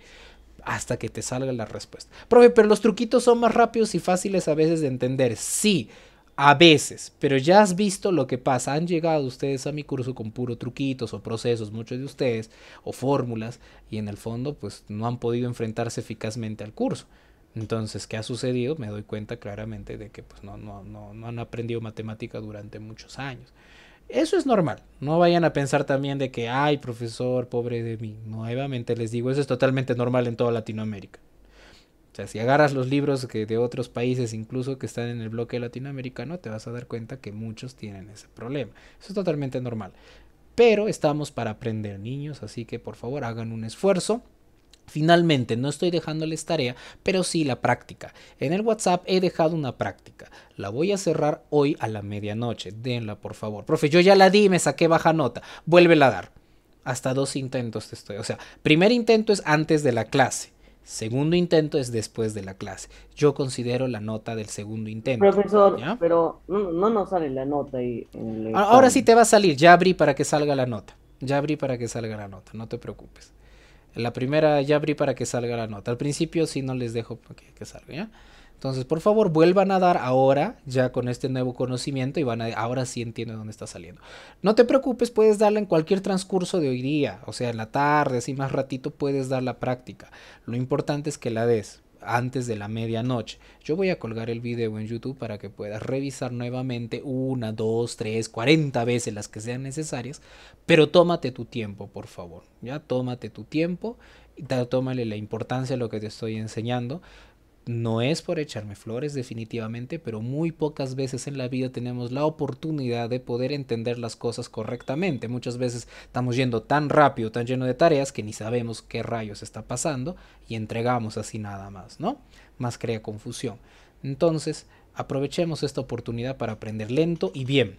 hasta que te salga la respuesta. Profe, pero los truquitos son más rápidos y fáciles a veces de entender. Sí, a veces, pero ya has visto lo que pasa. Han llegado ustedes a mi curso con puro truquitos o procesos, muchos de ustedes, o fórmulas, y en el fondo pues no han podido enfrentarse eficazmente al curso. Entonces, ¿qué ha sucedido? Me doy cuenta claramente de que pues no han aprendido matemática durante muchos años. Eso es normal. No vayan a pensar también de que, ay, profesor, pobre de mí. Nuevamente les digo, eso es totalmente normal en toda Latinoamérica. O sea, si agarras los libros de otros países, incluso que están en el bloque latinoamericano, te vas a dar cuenta que muchos tienen ese problema. Eso es totalmente normal. Pero estamos para aprender, niños, así que por favor hagan un esfuerzo. Finalmente, no estoy dejándoles tarea, pero sí la práctica. En el WhatsApp he dejado una práctica. La voy a cerrar hoy a la medianoche. Denla, por favor. Profe, yo ya la di y me saqué baja nota. Vuélvela a dar. Hasta 2 intentos te estoy. O sea, primer intento es antes de la clase. Segundo intento es después de la clase. Yo considero la nota del segundo intento. Profesor, ¿Ya? pero no nos sale la nota ahí en el Ahora sí examen. te va a salir. Ya abrí para que salga la nota. Ya abrí para que salga la nota. No te preocupes. La primera ya abrí para que salga la nota. Al principio sí no les dejo que salga, ¿ya? Entonces, por favor, vuelvan a dar ahora, ya con este nuevo conocimiento, y ahora sí entiendo dónde está saliendo. No te preocupes, puedes darla en cualquier transcurso de hoy día, o sea, en la tarde, así más ratito puedes dar la práctica. Lo importante es que la des antes de la medianoche. Yo voy a colgar el video en YouTube para que puedas revisar nuevamente 1, 2, 3, 40 veces las que sean necesarias, pero tómate tu tiempo, por favor, ya tómate tu tiempo, tómale la importancia a lo que te estoy enseñando. No es por echarme flores definitivamente, pero muy pocas veces en la vida tenemos la oportunidad de poder entender las cosas correctamente. Muchas veces estamos yendo tan rápido, tan lleno de tareas, que ni sabemos qué rayos está pasando y entregamos así nada más, ¿no? Más crea confusión. Entonces, aprovechemos esta oportunidad para aprender lento y bien.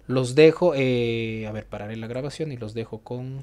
Los dejo, a ver, pararé la grabación y los dejo con